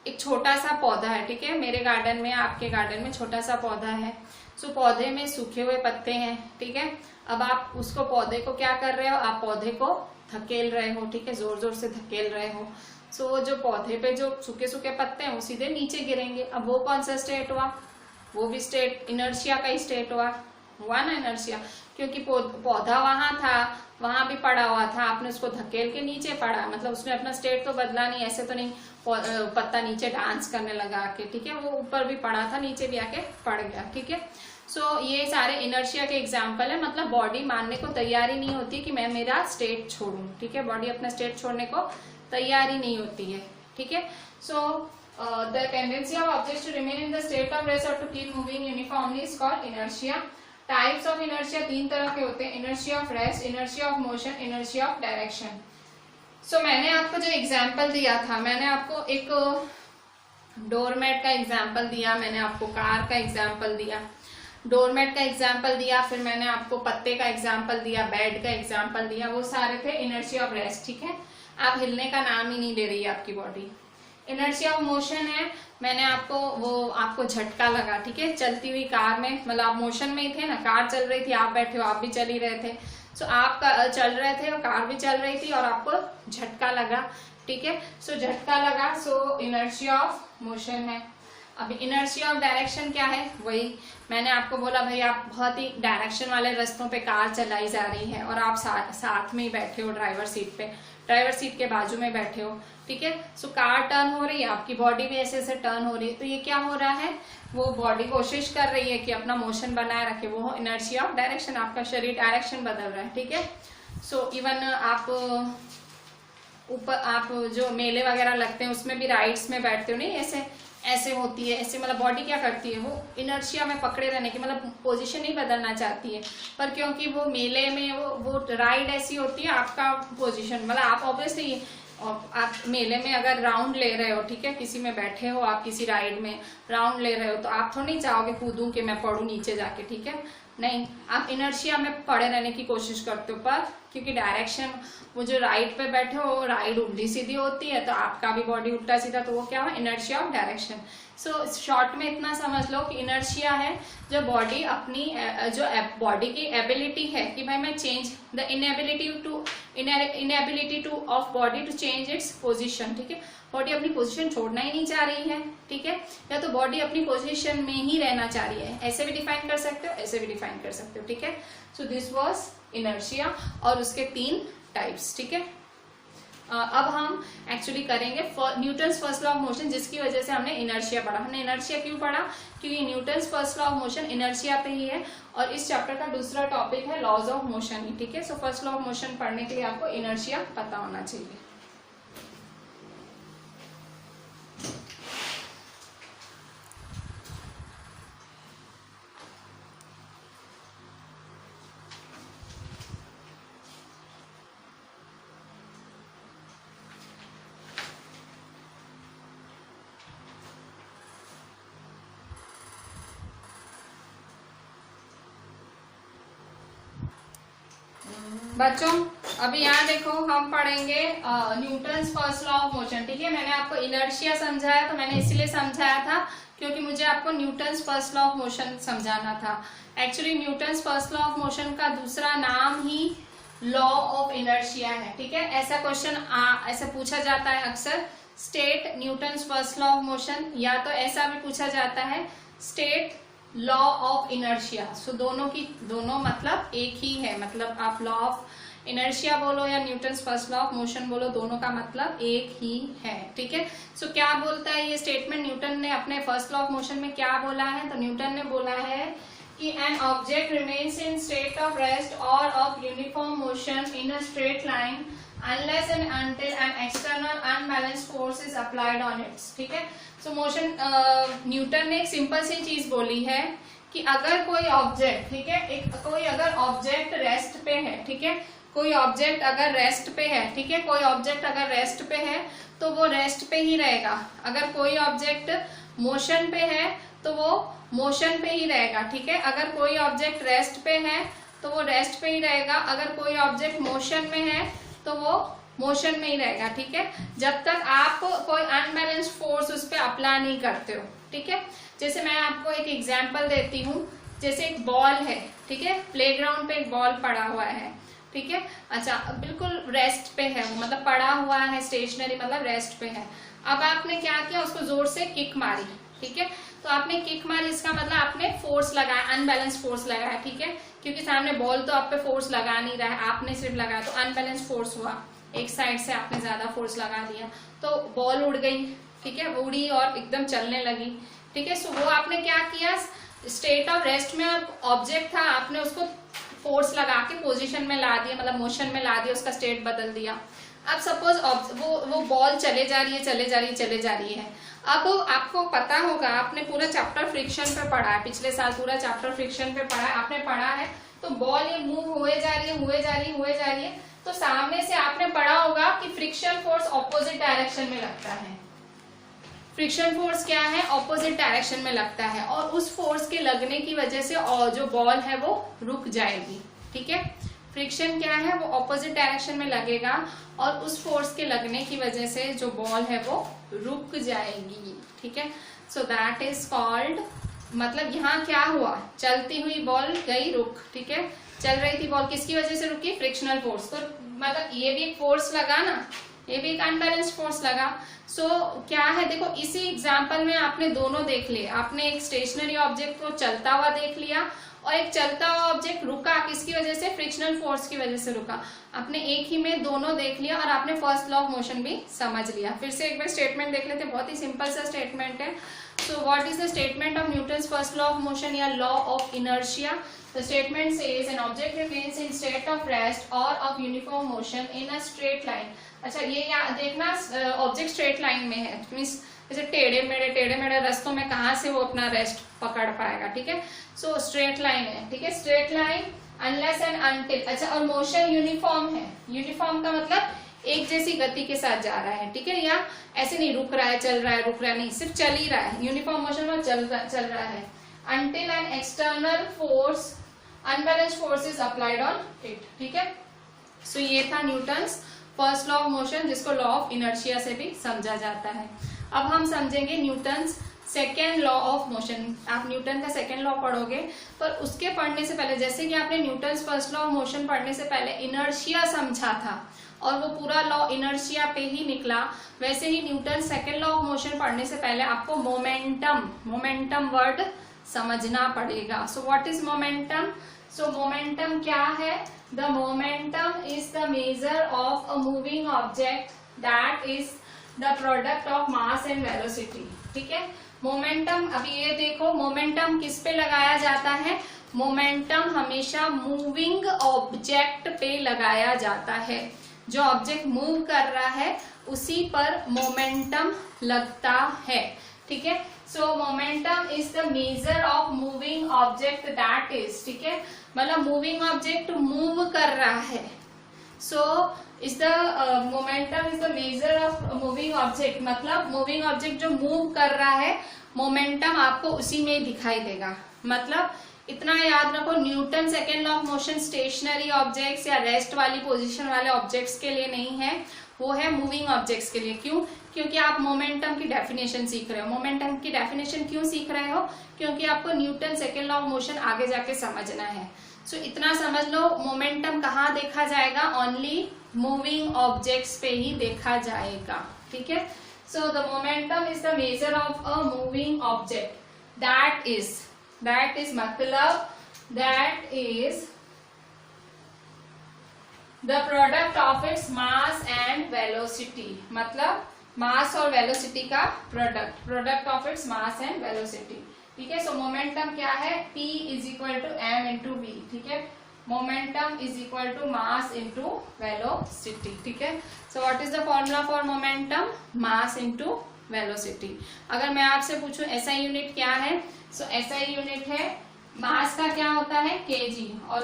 एक छोटा सा पौधा है, ठीक है, मेरे गार्डन में आपके गार्डन में छोटा सा पौधा है। सो पौधे में सूखे हुए पत्ते हैं, ठीक है। अब आप उसको पौधे को क्या कर रहे हो, आप पौधे को धकेल रहे हो, ठीक है, जोर जोर से धकेल रहे हो। सो वो जो पौधे पे जो सूखे सूखे पत्ते हैं वो सीधे नीचे गिरेंगे। अब वो कौन सा स्टेट हुआ, वो भी स्टेट इनर्शिया का ही स्टेट हुआ ना, इनर्शिया, क्योंकि पौधा वहां था, वहां भी पड़ा हुआ था, आपने उसको धकेल के नीचे पड़ा, मतलब उसने अपना स्टेट तो बदला नहीं, ऐसे तो नहीं पत्ता नीचे डांस करने लगा के, ठीक है, वो ऊपर भी पड़ा था, नीचे भी आके पड़ गया, ठीक है। सो ये सारे इनर्शिया के एग्जाम्पल है, मतलब बॉडी मानने को तैयार ही नहीं होती कि मैं मेरा स्टेट छोड़ूं, ठीक है, बॉडी अपना स्टेट छोड़ने को तैयार ही नहीं होती है, ठीक है। So the tendency of objects to remain in the state of rest और to keep moving uniformly is called inertia. Types of inertia तीन तरह के होते हैं, inertia of rest, inertia of motion, inertia of direction. So मैंने आपको जो example दिया था, मैंने आपको एक डोरमेट का एग्जाम्पल दिया, मैंने आपको कार का एग्जाम्पल दिया, डोरमेट का एग्जाम्पल दिया, फिर मैंने आपको पत्ते का एग्जाम्पल दिया, बेड का एग्जाम्पल दिया, वो सारे थे इनर्शिया ऑफ रेस्ट, ठीक है। आप हिलने का नाम ही नहीं ले रही है आपकी बॉडी। इनर्शिया ऑफ मोशन है, मैंने आपको झटका लगा, ठीक है, चलती हुई कार में, मतलब आप मोशन में ही थे ना, कार चल रही थी, आप बैठे हो, आप भी चल ही रहे थे। सो आप चल रहे थे और कार भी चल रही थी और आपको झटका लगा, ठीक है। सो झटका लगा, सो इनर्शिया ऑफ मोशन है। अब इनर्शिया ऑफ डायरेक्शन क्या है, वही मैंने आपको बोला, भाई आप बहुत ही डायरेक्शन वाले रास्तों पे कार चलाई जा रही है और आप साथ में ही बैठे हो ड्राइवर सीट पे, ड्राइवर सीट के बाजू में बैठे हो, ठीक है। सो कार टर्न हो रही है, आपकी बॉडी भी ऐसे ऐसे टर्न हो रही है, तो ये क्या हो रहा है, वो बॉडी कोशिश कर रही है कि अपना मोशन बनाए रखे, वो इनर्शिया ऑफ डायरेक्शन, आपका शरीर डायरेक्शन बदल रहा है, ठीक है। सो इवन आप ऊपर आप जो मेले वगैरह लगते हैं उसमें भी राइड्स में बैठते हो, नहीं ऐसे ऐसे होती है, ऐसे मतलब बॉडी क्या करती है, वो इनर्शिया में पकड़े रहने की, मतलब पोजीशन नहीं बदलना चाहती है, पर क्योंकि वो मेले में वो राइड ऐसी होती है, आपका पोजीशन मतलब आप ऑब्वियसली आप मेले में अगर राउंड ले रहे हो, ठीक है, किसी में बैठे हो, आप किसी राइड में राउंड ले रहे हो, तो आप थोड़ा नहीं चाहोगे कूदूं कि मैं पड़ू नीचे जाके, ठीक है, नहीं, आप इनर्शिया में पड़े रहने की कोशिश करते हो, पर क्योंकि डायरेक्शन वो जो राइड पे बैठे हो राइड उल्टी सीधी होती है, तो आपका भी बॉडी उल्टा सीधा, तो वो क्या हुआ, inertia of direction. So short में इतना समझ लो कि इनर्शिया है जो बॉडी अपनी जो बॉडी की एबिलिटी है कि भाई मैं change the inability to of body to change its position, ठीक है, बॉडी अपनी पोजीशन छोड़ना ही नहीं चाह रही है, ठीक है, या तो बॉडी अपनी पोजीशन में ही रहना चाह रही है, ऐसे भी डिफाइन कर सकते हो, ऐसे भी डिफाइन कर सकते हो, ठीक है। सो दिस वाज इनर्शिया और उसके तीन टाइप्स, ठीक है। अब हम एक्चुअली करेंगे Newton's first law of motion, जिसकी वजह से हमने इनर्शिया पढ़ा। हमने इनर्शिया क्यों पढ़ा? क्योंकि Newton's first law of motion inertia पे ही है और इस चैप्टर का दूसरा टॉपिक है लॉज ऑफ मोशन ही, ठीक है। So first law of motion पढ़ने के लिए आपको इनर्शिया पता होना चाहिए। बच्चों अभी यहाँ देखो हम पढ़ेंगे Newton's first law of motion, ठीक है। मैंने आपको इनर्शिया समझाया, तो मैंने इसलिए समझाया था क्योंकि मुझे आपको Newton's first law of motion समझाना था। Actually Newton's first law of motion का दूसरा नाम ही लॉ ऑफ इनर्शिया है, ठीक है। ऐसा क्वेश्चन ऐसा पूछा जाता है अक्सर, state Newton's first law of motion, या तो ऐसा भी पूछा जाता है स्टेट लॉ ऑफ इनर्शिया। सो दोनों मतलब एक ही है, मतलब आप लॉ ऑफ इनर्शिया बोलो या Newton's first law of motion बोलो, दोनों का मतलब एक ही है, ठीक है। सो क्या बोलता है ये स्टेटमेंट? न्यूटन ने अपने फर्स्ट लॉ ऑफ मोशन में क्या बोला है? तो न्यूटन ने बोला है कि an object remains in state of rest or of uniform motion in a straight line unless and until an external unbalanced force is applied on it, ठीक है। सो मोशन न्यूटन ने एक सिंपल सी चीज बोली है कि अगर कोई ऑब्जेक्ट, ठीक है, कोई अगर ऑब्जेक्ट रेस्ट पे है, ठीक है, कोई ऑब्जेक्ट अगर रेस्ट पे है, ठीक है, कोई ऑब्जेक्ट अगर रेस्ट पे है तो वो रेस्ट पे ही रहेगा। अगर कोई ऑब्जेक्ट मोशन पे है तो वो मोशन पे ही रहेगा, ठीक है। अगर कोई ऑब्जेक्ट रेस्ट पे है तो वो रेस्ट पे ही रहेगा। अगर कोई ऑब्जेक्ट मोशन में है तो वो मोशन में ही रहेगा, ठीक है, जब तक आप कोई अनबैलेंस्ड फोर्स उस पर अप्लाई नहीं करते हो, ठीक है। जैसे मैं आपको एक एग्जांपल देती हूँ, जैसे एक बॉल है, ठीक है, प्लेग्राउंड पे एक बॉल पड़ा हुआ है, ठीक है, अच्छा बिल्कुल रेस्ट पे है वो, मतलब पड़ा हुआ है स्टेशनरी, मतलब रेस्ट पे है। अब आपने क्या किया? उसको जोर से किक मारी, ठीक है। तो आपने किक मारी, इसका मतलब आपने फोर्स लगाया, अनबैलेंस फोर्स लगाया, ठीक है, क्योंकि सामने बॉल तो आप पे फोर्स लगा नहीं रहा है, आपने सिर्फ लगाया, तो अनबैलेंस फोर्स हुआ, एक साइड से आपने ज्यादा फोर्स लगा दिया तो बॉल उड़ गई, ठीक है, उड़ी और एकदम चलने लगी, ठीक है। सो वो आपने क्या किया? स्टेट ऑफ रेस्ट में ऑब्जेक्ट था, आपने उसको फोर्स लगा के पोजीशन में ला दिया, मतलब मोशन में ला दिया, उसका स्टेट बदल दिया। अब सपोज वो बॉल चले जा रही है। अब आपको पता होगा, आपने पूरा चैप्टर फ्रिक्शन पे पढ़ा है, पिछले साल पूरा चैप्टर फ्रिक्शन पे पढ़ा है, आपने पढ़ा है। तो बॉल ये मूव हुए जा रही है, तो सामने से आपने पढ़ा होगा कि फ्रिक्शन फोर्स ऑपोजिट डायरेक्शन में लगता है। फ्रिक्शन फोर्स क्या है? ऑपोजिट डायरेक्शन में लगता है, और उस फोर्स के लगने की वजह से जो बॉल है वो रुक जाएगी, ठीक है। फ्रिक्शन क्या है? वो ऑपोजिट डायरेक्शन में लगेगा और उस फोर्स के लगने की वजह से जो बॉल है वो रुक जाएगी, ठीक है। सो दैट इज कॉल्ड, मतलब यहाँ क्या हुआ? चलती हुई बॉल गई रुक, ठीक है, चल रही थी बॉल, किसकी वजह से रुकी? Frictional force. तो मतलब ये भी एक फोर्स लगा ना, ये भी एक अनबैलेंस्ड फोर्स लगा। सो क्या है, देखो इसी एग्जांपल में आपने दोनों देख लिए, आपने एक स्टेशनरी ऑब्जेक्ट को चलता हुआ देख लिया और एक चलता हुआ ऑब्जेक्ट रुका, किसकी वजह से? फ्रिक्शनल फोर्स की वजह से रुका। आपने एक ही में दोनों देख लिया और आपने फर्स्ट लॉ ऑफ मोशन भी समझ लिया। फिर से एक बार स्टेटमेंट देख लेते, बहुत ही सिंपल सा स्टेटमेंट है। So what is the statement of Newton's first law of motion या law of inertia? The statement says an object remains in state of rest or of uniform motion in a straight line. अच्छा ये देखना, object straight line में है, means जैसे टेढ़े मेढ़े रास्तों में कहाँ से वो अपना रेस्ट पकड़ पाएगा, ठीक है। सो स्ट्रेट लाइन है, ठीक है, straight line unless and until. अच्छा, और मोशन यूनिफॉर्म है। यूनिफॉर्म का मतलब एक जैसी गति के साथ जा रहा है, ठीक है, या ऐसे नहीं रुक रहा है, चल रहा है, रुक रहा है, नहीं, सिर्फ चल ही रहा है। यूनिफॉर्म मोशन में चल रहा है। Until an external force unbalanced force is applied on it, ठीक है। सो ये था Newton's first law of motion, जिसको लॉ ऑफ इनर्शिया से भी समझा जाता है। अब हम समझेंगे Newton's second law of motion. आप न्यूटन का सेकेंड लॉ पढ़ोगे, पर उसके पढ़ने से पहले, जैसे कि आपने Newton's first law of motion पढ़ने से पहले इनर्शिया समझा था और वो पूरा लॉ इनर्शिया पे ही निकला, वैसे ही Newton second law of motion पढ़ने से पहले आपको मोमेंटम वर्ड समझना पड़ेगा। So what is momentum? So momentum क्या है? The momentum is the measure of a moving object that is the product of mass and velocity. ठीक है, मोमेंटम, अभी ये देखो मोमेंटम किस पे लगाया जाता है? मोमेंटम हमेशा मूविंग ऑब्जेक्ट पे लगाया जाता है। जो ऑब्जेक्ट मूव कर रहा है उसी पर मोमेंटम लगता है। ठीक है, so momentum is the measure of moving object that is, ठीक है, मतलब मूविंग ऑब्जेक्ट मूव कर रहा है। So is the momentum is the measure of moving object, मतलब मूविंग ऑब्जेक्ट जो मूव कर रहा है मोमेंटम आपको उसी में दिखाई देगा। मतलब इतना याद रखो, Newton second law of motion stationary objects या रेस्ट वाली पोजीशन वाले ऑब्जेक्ट्स के लिए नहीं है, वो है मूविंग ऑब्जेक्ट्स के लिए। क्यों? क्योंकि आप मोमेंटम की डेफिनेशन सीख रहे हो। मोमेंटम की डेफिनेशन क्यों सीख रहे हो? क्योंकि आपको Newton second law of motion आगे जाके समझना है। सो इतना समझ लो, मोमेंटम कहाँ देखा जाएगा? ओनली मूविंग ऑब्जेक्ट्स पे ही देखा जाएगा। ठीक है, so the momentum is the measure of a moving object that is मतलब that is the product of its mass and velocity, मतलब मास और वेलोसिटी का product of its mass and velocity. ठीक है, सो मोमेंटम क्या है? P is equal to m into v. ठीक है, momentum is equal to mass into velocity. ठीक है, so what is the formula for momentum? Mass into velocity. अगर मैं आपसे पूछूं एसआई यूनिट क्या है? सो एसआई यूनिट है, मास का क्या होता है? केजी, और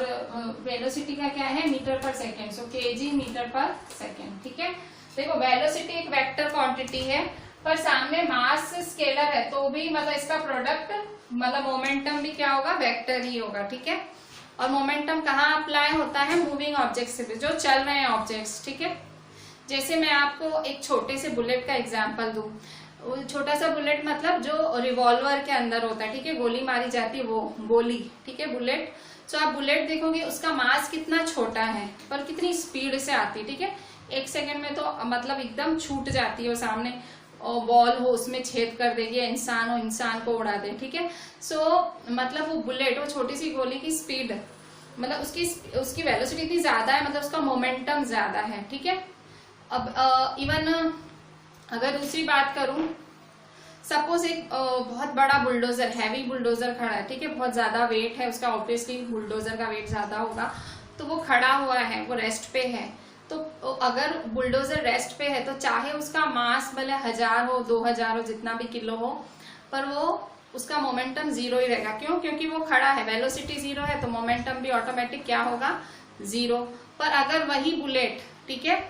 वेलोसिटी का क्या है? Metre per second. सो केजी मीटर पर सेकेंड। ठीक है, देखो वेलोसिटी एक वेक्टर क्वांटिटी है, पर सामने मास स्केलर है, तो भी मतलब इसका प्रोडक्ट मतलब मोमेंटम भी क्या होगा? वेक्टर ही होगा। ठीक है, और मोमेंटम कहाँ अप्लाई होता है? मूविंग ऑब्जेक्ट्स से, जो चल रहे हैं ऑब्जेक्ट्स। ठीक है, जैसे मैं आपको एक छोटे से बुलेट का एग्जाम्पल दूं, छोटा सा बुलेट मतलब जो रिवॉल्वर के अंदर होता है। ठीक है, गोली मारी जाती है वो गोली। ठीक है, बुलेट। तो आप बुलेट देखोगे उसका मास कितना छोटा है पर कितनी स्पीड से आती है। ठीक है, 1 सेकंड में तो मतलब एकदम छूट जाती है, वो सामने बॉल हो उसमें छेद कर देगी, इंसान हो इंसान को उड़ा दे। ठीक है, सो मतलब वो बुलेट, वो छोटी सी गोली की स्पीड मतलब उसकी वेलोसिटी इतनी ज्यादा है, मतलब उसका मोमेंटम ज्यादा है। ठीक है, अब इवन अगर दूसरी बात करूं, सपोज एक बहुत बड़ा बुलडोजर, हैवी बुलडोजर खड़ा है। ठीक है, बहुत ज्यादा वेट है उसका, ऑब्वियसली बुलडोजर का वेट ज्यादा होगा, तो वो खड़ा हुआ है, वो रेस्ट पे है। तो अगर बुलडोजर रेस्ट पे है तो चाहे उसका मास भले 1000 हो 2000 हो जितना भी किलो हो, पर वो उसका मोमेंटम जीरो ही रहेगा। क्यों? क्योंकि वो खड़ा है, वेलोसिटी जीरो है, तो मोमेंटम भी ऑटोमेटिक क्या होगा? जीरो। पर अगर वही बुलेट, ठीक है,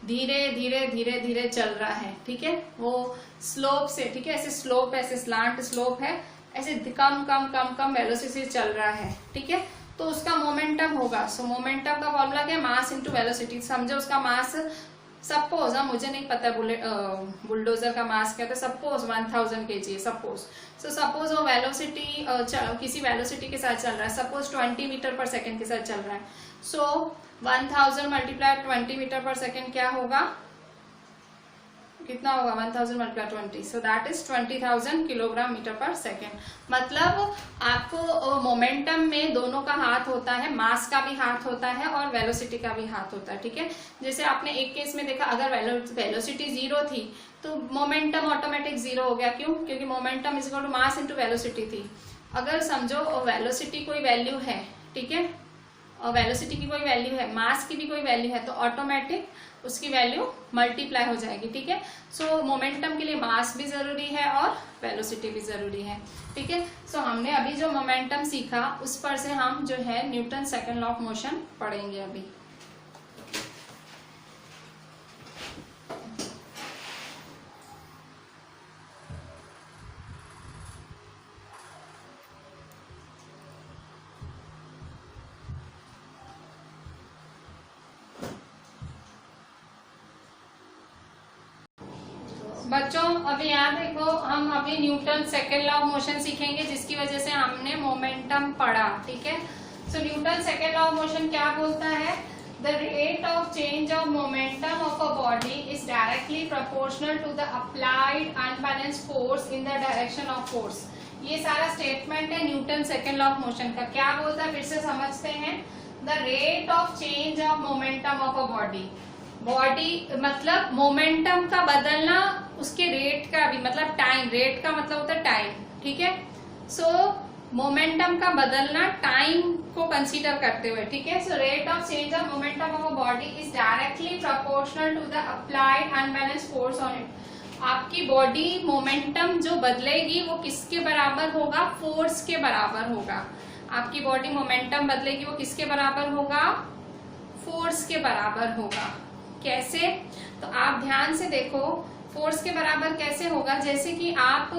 धीरे धीरे धीरे धीरे चल रहा है, ठीक है, वो स्लोप से, ठीक है, ऐसे स्लोप, ऐसे स्लांट स्लोप है, ऐसे कम कम कम कम वेलोसिटी से चल रहा है। ठीक है, तो उसका मोमेंटम होगा। सो मोमेंटम का फॉर्मूला क्या है? मास इंटू वेलोसिटी। समझो उसका मास, सपोज, मुझे नहीं पता बुलडोजर का मास क्या था, suppose 1000 kg, suppose. So suppose वो वेलोसिटी किसी वेलोसिटी के साथ चल रहा है, सपोज 20 मीटर पर सेकेंड के साथ चल रहा है। So 1000 multiply 20 metre per second क्या होगा? कितना होगा? 1000 multiply 20, so that is 20,000 kilogram metre per second. मतलब आपको मोमेंटम में दोनों का हाथ होता है, मास का भी हाथ होता है और वेलोसिटी का भी हाथ होता है। ठीक है, जैसे आपने एक केस में देखा, अगर वेलोसिटी जीरो थी तो मोमेंटम ऑटोमेटिक जीरो हो गया। क्यों? क्योंकि momentum is equal to mass into velocity थी। अगर समझो वेलोसिटी कोई वैल्यू है, ठीक है, और वेलोसिटी की कोई वैल्यू है, मास की भी कोई वैल्यू है, तो ऑटोमेटिक उसकी वैल्यू मल्टीप्लाई हो जाएगी। ठीक है, सो मोमेंटम के लिए मास भी जरूरी है और वेलोसिटी भी जरूरी है। ठीक है, सो हमने अभी जो मोमेंटम सीखा उस पर से हम जो है Newton second law of motion पढ़ेंगे अभी। बच्चों अभी याद देखो, हम अभी Newton second law of motion सीखेंगे, जिसकी वजह से हमने मोमेंटम पढ़ा। ठीक है, so Newton second law of motion क्या बोलता है? The rate of change of momentum of a body is directly proportional to the applied unbalanced force in the direction of force. ये सारा स्टेटमेंट है Newton second law of motion का। क्या बोलता है फिर से समझते हैं। The rate of change of momentum of a body, body मतलब मोमेंटम का बदलना, उसके रेट का भी मतलब टाइम, रेट का मतलब होता है टाइम, ठीक है। सो मोमेंटम का बदलना टाइम को कंसीडर करते हुए, ठीक है। So rate of change of momentum of a body is directly proportional to the applied unbalance force on it. आपकी बॉडी मोमेंटम जो बदलेगी वो किसके बराबर होगा, फोर्स के बराबर होगा। आपकी बॉडी मोमेंटम बदलेगी वो किसके बराबर होगा, फोर्स के बराबर होगा। कैसे, तो आप ध्यान से देखो फोर्स के बराबर कैसे होगा। जैसे कि आप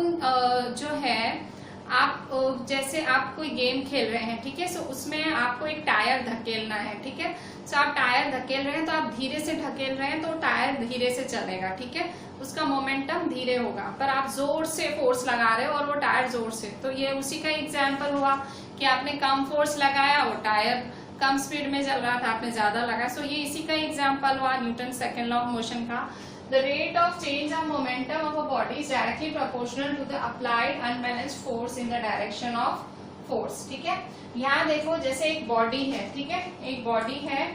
जो है आप जैसे आप कोई गेम खेल रहे हैं, ठीक है। सो उसमें आपको एक टायर धकेलना है, ठीक है। सो आप टायर धकेल रहे हैं तो आप धीरे से धकेल रहे हैं तो टायर धीरे से चलेगा, ठीक है। उसका मोमेंटम धीरे होगा, पर आप जोर से फोर्स लगा रहे हो और वो टायर जोर से, तो ये उसी का एग्जाम्पल हुआ कि आपने कम फोर्स लगाया, वो टायर कम स्पीड में चल रहा था, आपने ज्यादा लगाया। सो ये इसी का एग्जाम्पल हुआ Newton second law of motion का। The rate of change of momentum of a body is directly proportional to the applied unbalanced force in the direction of force, ठीक है। यहाँ देखो जैसे एक बॉडी है, ठीक है, एक बॉडी है,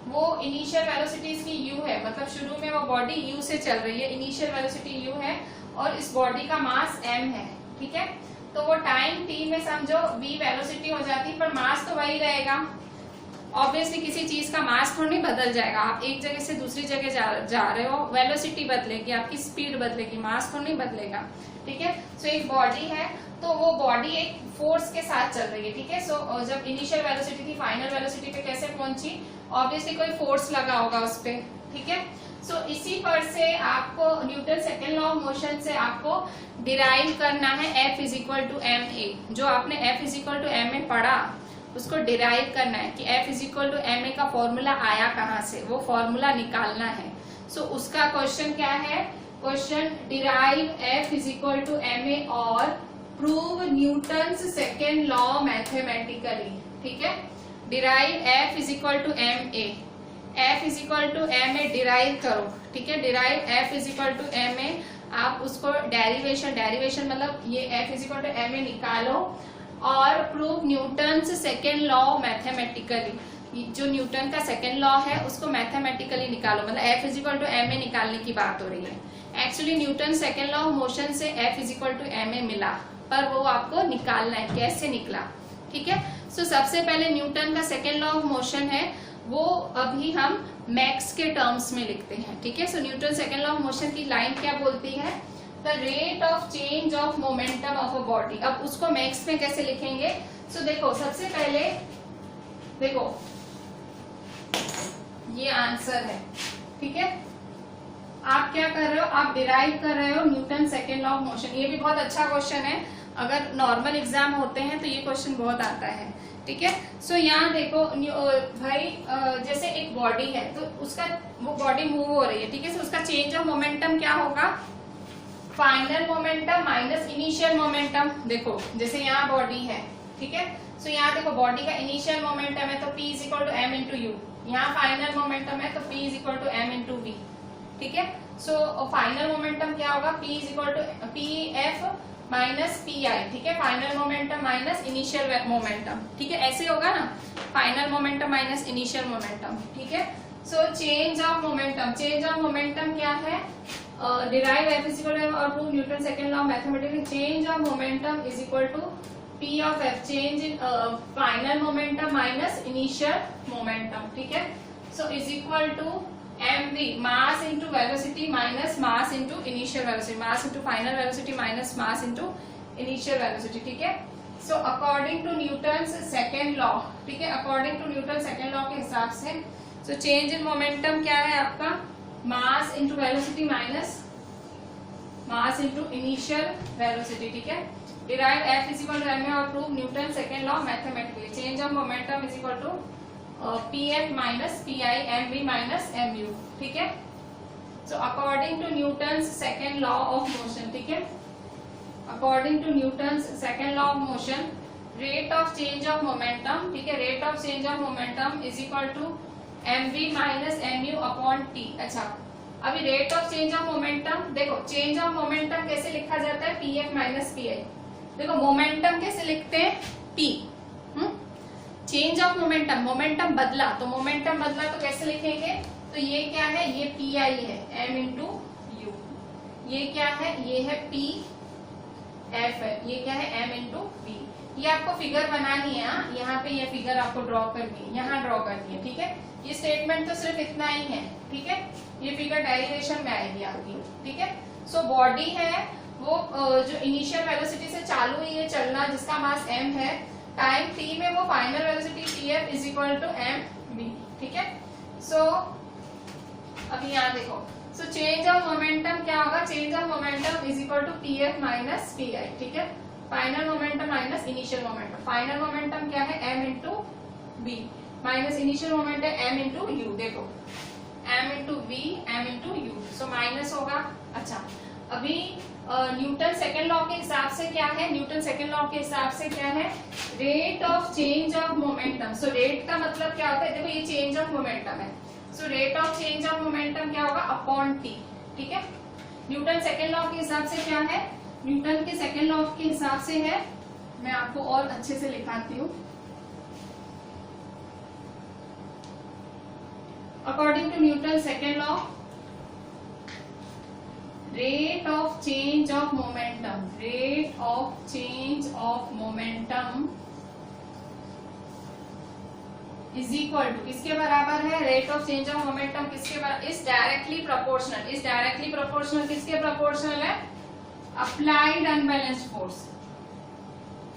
वो इनिशियल वेलोसिटी इसकी u है, मतलब शुरू में वो बॉडी u से चल रही है, इनिशियल वेलोसिटी u है, और इस बॉडी का मास m है, ठीक है। तो वो टाइम t में समझो v वेलोसिटी हो जाती, पर मास तो वही रहेगा। ऑब्वियसली किसी चीज का मास थोड़ा नहीं बदल जाएगा, आप एक जगह से दूसरी जगह जा रहे हो, वेलोसिटी बदलेगी, आपकी स्पीड बदलेगी, मास थोड़ा नहीं बदलेगा, ठीक है। सो एक बॉडी है, तो वो बॉडी एक फोर्स के साथ चल रही है, ठीक है। सो जब इनिशियल वेलोसिटी थी फाइनल वेलोसिटी पे कैसे पहुंची, ऑब्वियसली कोई फोर्स लगा होगा उस पर, ठीक है। सो इसी पर से आपको Newton second law of motion से आपको डिराइव करना है F is equal to M a. जो आपने F is equal to M a पढ़ा उसको डिराइव करना है कि F is equal to M a का फॉर्मूला आया कहाँ से, वो फॉर्मूला निकालना है। सो उसका क्वेश्चन क्या है, question derive F is equal to M a और prove Newton's second law mathematically, ठीक है। Derive F is equal to M A, F is equal to M a derive करो, ठीक है। Derive F is equal to M a, आप उसको derivation मतलब ये F is equal to M a निकालो और prove Newton's second law mathematically. जो न्यूटन का सेकेंड लॉ है उसको मैथमेटिकली निकालो, मतलब F is equal to M a निकालने की बात हो रही है। Actually Newton second law of motion से F is equal to M a मिला, पर वो आपको निकालना है, कैसे निकला, ठीक है। सो सबसे पहले न्यूटन का सेकेंड लॉ ऑफ मोशन है वो अभी हम मैक्स के टर्म्स में लिखते हैं, ठीक है। So Newton second law of motion की लाइन क्या बोलती है, the rate of change of momentum of a body. अब उसको मैक्स में कैसे लिखेंगे, सो देखो सबसे पहले देखो ये आंसर है, ठीक है। आप क्या कर रहे हो, आप डिराइव कर रहे हो Newton second law of motion. ये भी बहुत अच्छा क्वेश्चन है, अगर नॉर्मल एग्जाम होते हैं तो ये क्वेश्चन बहुत आता है, ठीक है। सो यहाँ देखो भाई जैसे एक बॉडी है तो उसका वो बॉडी मूव हो रही है, ठीक है। सो उसका चेंज ऑफ मोमेंटम क्या होगा, final momentum minus initial momentum. देखो जैसे यहाँ बॉडी है, ठीक है। सो यहाँ देखो बॉडी का इनिशियल मोमेंटम है तो P is equal to m into u, यहाँ फाइनल मोमेंटम है तो P is equal to m into v, ठीक है। सो फाइनल मोमेंटम क्या होगा, P is equal to p f minus p i, ठीक है। Final momentum minus initial momentum, ठीक है, ऐसे होगा ना, final momentum minus initial momentum, ठीक है। So change of momentum, change of momentum क्या है, derive F is equal to और prove Newton second law mathematically. Change of momentum is equal to P of F, change in final momentum minus initial momentum, ठीक है। So is equal to mv, mass into velocity minus mass into initial velocity, mass into final velocity minus mass into initial velocity, ठीक है। So according to Newton's second law, ठीक है, according to Newton second law के हिसाब से so change in momentum क्या है आपका, mass into velocity minus mass into initial velocity, ठीक है। Derive F is equal to M a और prove Newton second law mathematically. Change of momentum is equal to p f minus p i m we minus m u, ठीक है। So according to Newton's second law of motion, ठीक है, according to Newton's second law of motion rate of change of momentum, ठीक है, rate of change of momentum is equal to M we minus m u upon t. अच्छा अभी rate of change of momentum देखो, change of momentum कैसे लिखा जाता है, p f minus p i. देखो मोमेंटम कैसे लिखते हैं, P। Change of momentum, momentum बदला, तो मोमेंटम बदला तो कैसे लिखेंगे, तो ये क्या है, ये PI है, M इंटू U। ये क्या है, ये है PF है, ये क्या है, M इंटू V। ये आपको फिगर बनानी है, यहाँ पे ये फिगर आपको ड्रॉ करनी है, यहाँ ड्रॉ करनी है, ठीक है। ये स्टेटमेंट तो सिर्फ इतना ही है, ठीक है। ये फिगर डेरिवेशन में आएगी आपकी, ठीक है। सो बॉडी है वो जो इनिशियल वेलोसिटी से चालू हुई है चलना, जिसका मास m है, टाइम t में वो final velocity pf is equal to mv, ठीक है। सो अभी यहाँ देखो, सो चेंज ऑफ मोमेंटम क्या होगा, change of momentum is equal to pf minus pi, ठीक है। Final momentum minus initial momentum, final momentum क्या है, m into v minus initial momentum m into u। देखो m into v, m into u, so minus होगा। अच्छा, अभी Newton second law के हिसाब से क्या है, न्यूटन सेकेंड लॉ के हिसाब से क्या है, rate of change of momentum. So rate का मतलब क्या होता है, देखो ये चेंज ऑफ मोमेंटम है, so rate of change of momentum क्या होगा, अपॉन t, ठीक है। न्यूटन सेकेंड लॉ के हिसाब से क्या है, न्यूटन के सेकेंड लॉ के हिसाब से है, मैं आपको और अच्छे से लिखाती हूँ। According to Newton second law, rate of change of momentum, rate of change of momentum is equal to, किसके बराबर है, rate of change of momentum किसके बराबर, is directly proportional, is directly proportional किसके proportional है, applied unbalanced force,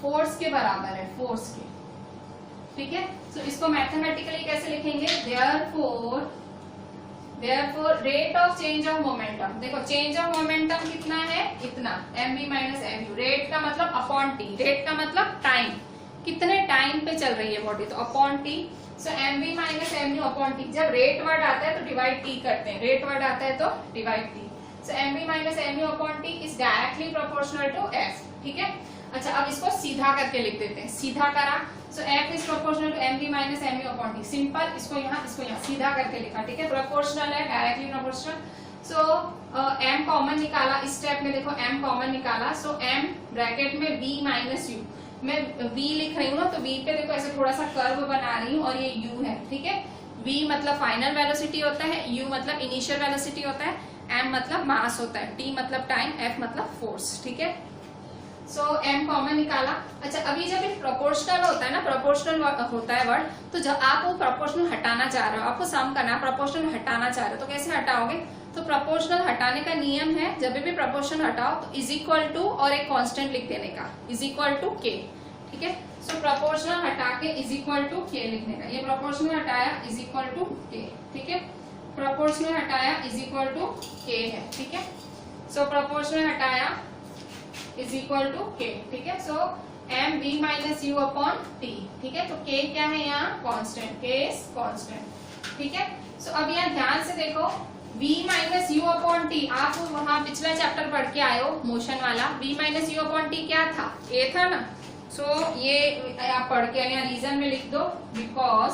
force के बराबर है, force के, ठीक है। तो इसको मैथमेटिकली कैसे लिखेंगे, therefore rate of change of momentum, देखो change of momentum कितना है, इतना mv माइनस mu, रेट का मतलब अपॉन t, रेट का मतलब टाइम, कितने टाइम पे चल रही है बॉडी, तो upon t। So mv minus mu upon t, जब रेट वर्ड आता है तो डिवाइड t करते हैं, रेट वर्ड आता है तो divide t। So mv minus mu upon t is directly proportional to f, ठीक है। अच्छा, अब इसको सीधा करके लिख देते हैं, सीधा करा, so f is proportional to mv minus mu upon t, simple, इसको यहाँ सीधा करके लिखा, ठीक है। प्रोपोर्शनल है, directly proportional. So m common निकाला, इस स्टेप में देखो m कॉमन निकाला, सो m ब्रैकेट में v माइनस u, मैं v लिख रही हूँ ना, तो v पे देखो ऐसे थोड़ा सा कर्व बना रही हूँ, और ये u है, ठीक है। v मतलब फाइनल वेलोसिटी होता है, u मतलब इनिशियल वेलोसिटी होता है, m मतलब मास होता है, t मतलब टाइम, f मतलब फोर्स, ठीक है। सो m कॉमन निकाला। अच्छा, अभी जब ये प्रोपोर्शनल होता है ना, प्रोपोर्शनल होता है वर्ड, तो जब आप वो प्रोपोर्शनल हटाना चाह रहे हो, आपको सम करना है, प्रोपोर्शनल हटाना चाह रहे हो, तो कैसे हटाओगे, तो प्रोपोर्शनल हटाने का नियम है, जब भी प्रोपोर्शनल हटाओ तो इज इक्वल टू और एक कांस्टेंट लिख देने का, इज इक्वल टू k, ठीक है। सो प्रोपोर्शनल हटा के इज इक्वल टू k लिखने का, ये प्रोपोर्शनल हटाया इज इक्वल टू k, ठीक है। प्रोपोर्शनल हटाया इज इक्वल टू k है, ठीक है। सो प्रोपोर्शनल हटाया इज इक्वल टू k, ठीक है। सो m v minus u upon t, ठीक है। तो k क्या है यहाँ, कांस्टेंट, k इज कांस्टेंट, ठीक है। सो अब यहाँ ध्यान से देखो, v minus u upon t, आप वहां पिछला चैप्टर पढ़ के आए हो मोशन वाला, v minus u upon t क्या था, a था ना। सो ये आप पढ़ के यहाँ रीजन में लिख दो, because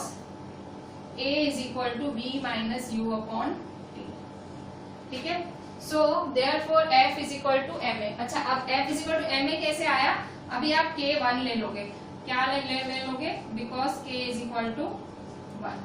a is equal to v minus u upon t, ठीक है। So therefore f is equal to ma। अच्छा, अब f is equal to ma कैसे आया, अभी आप k1 ले लोगे, क्या ले लोगे, because k is equal to 1,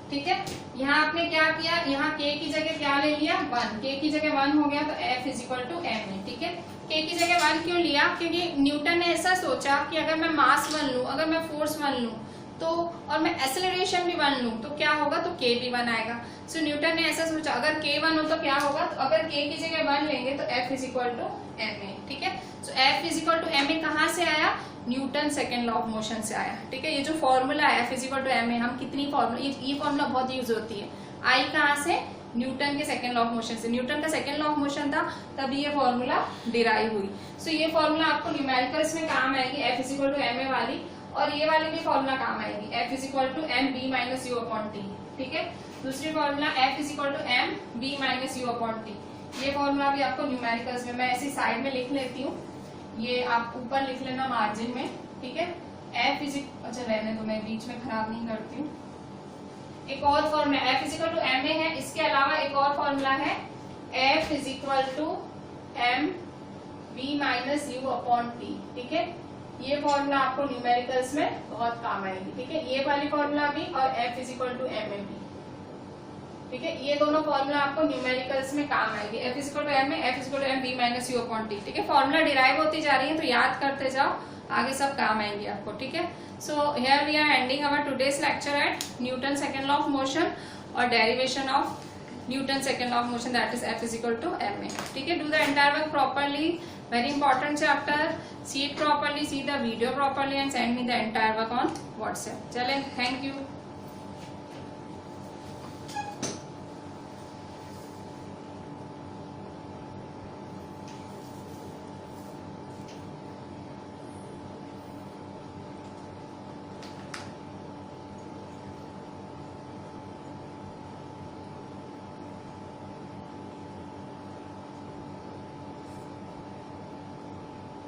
ठीक है। यहाँ आपने क्या किया, यहाँ k की जगह क्या ले लिया, 1, k की जगह 1 हो गया, तो f is equal to ma, ठीक है। k की जगह 1 क्यों लिया, क्योंकि न्यूटन ने ऐसा सोचा कि अगर मैं मास 1 लूं, अगर मैं फोर्स 1 लूं, तो और मैं एक्सेलरेशन भी 1 लूं, तो क्या होगा, तो k भी 1 आएगा। सो न्यूटन ने ऐसा सोचा, अगर k 1 हो तो क्या होगा, तो अगर k की जगह 1 लेंगे तो f is equal to ma, ठीक है। So f is equal to ma कहाँ से आया, Newton second law of motion से आया, ठीक है। ये जो फॉर्मूला है f is equal to ma, हम कितनी फॉर्मूला, ये फॉर्मूला बहुत यूज होती है, आई कहाँ से, न्यूटन के सेकेंड लॉ ऑफ मोशन से, न्यूटन का सेकेंड लॉ ऑफ मोशन था तभी ये फॉर्मूला डिराइव हुई। सो ये फॉर्मूला आपको न्यूमेरिकल्स में काम आएगी, f is equal to ma वाली, और ये वाली भी फॉर्मूला काम आएगी, f is equal to m v minus u upon t, ठीक है। दूसरी formula f is equal to m v minus u upon t, ये फॉर्मूला भी आपको न्यूमेरिकल्स में, मैं ऐसी साइड में लिख लेती हूँ, ये आप ऊपर लिख लेना मार्जिन में, ठीक है। f इज, अच्छा रहने दो, मैं बीच में खराब नहीं करती हूँ, एक और formula F is equal to M A है, इसके अलावा एक और फॉर्मूला है F is equal to M we minus you upon T. ठीक है, ये फॉर्मूला आपको न्यूमेरिकल्स में बहुत काम आएगी। ठीक है, ये वाली फॉर्मूला भी और F is equal to M A भी। ठीक है, ये दोनों फॉर्मूला आपको न्यूमेरिकल्स में काम आएगी। F is equal to M A, F is equal to M we minus you upon T. ठीक है, फॉर्मूला डिराइव होती जा रही है तो याद करते जाओ, आगे सब काम आएंगे आपको। ठीक है, so here we are ending our today's lecture at Newton second law of motion और derivation of Newton second law of motion, that is F is equal to M a. ठीक है, do the entire work properly, very important chapter, see it properly, see the video properly and send me the entire work on WhatsApp. चलें, thank you.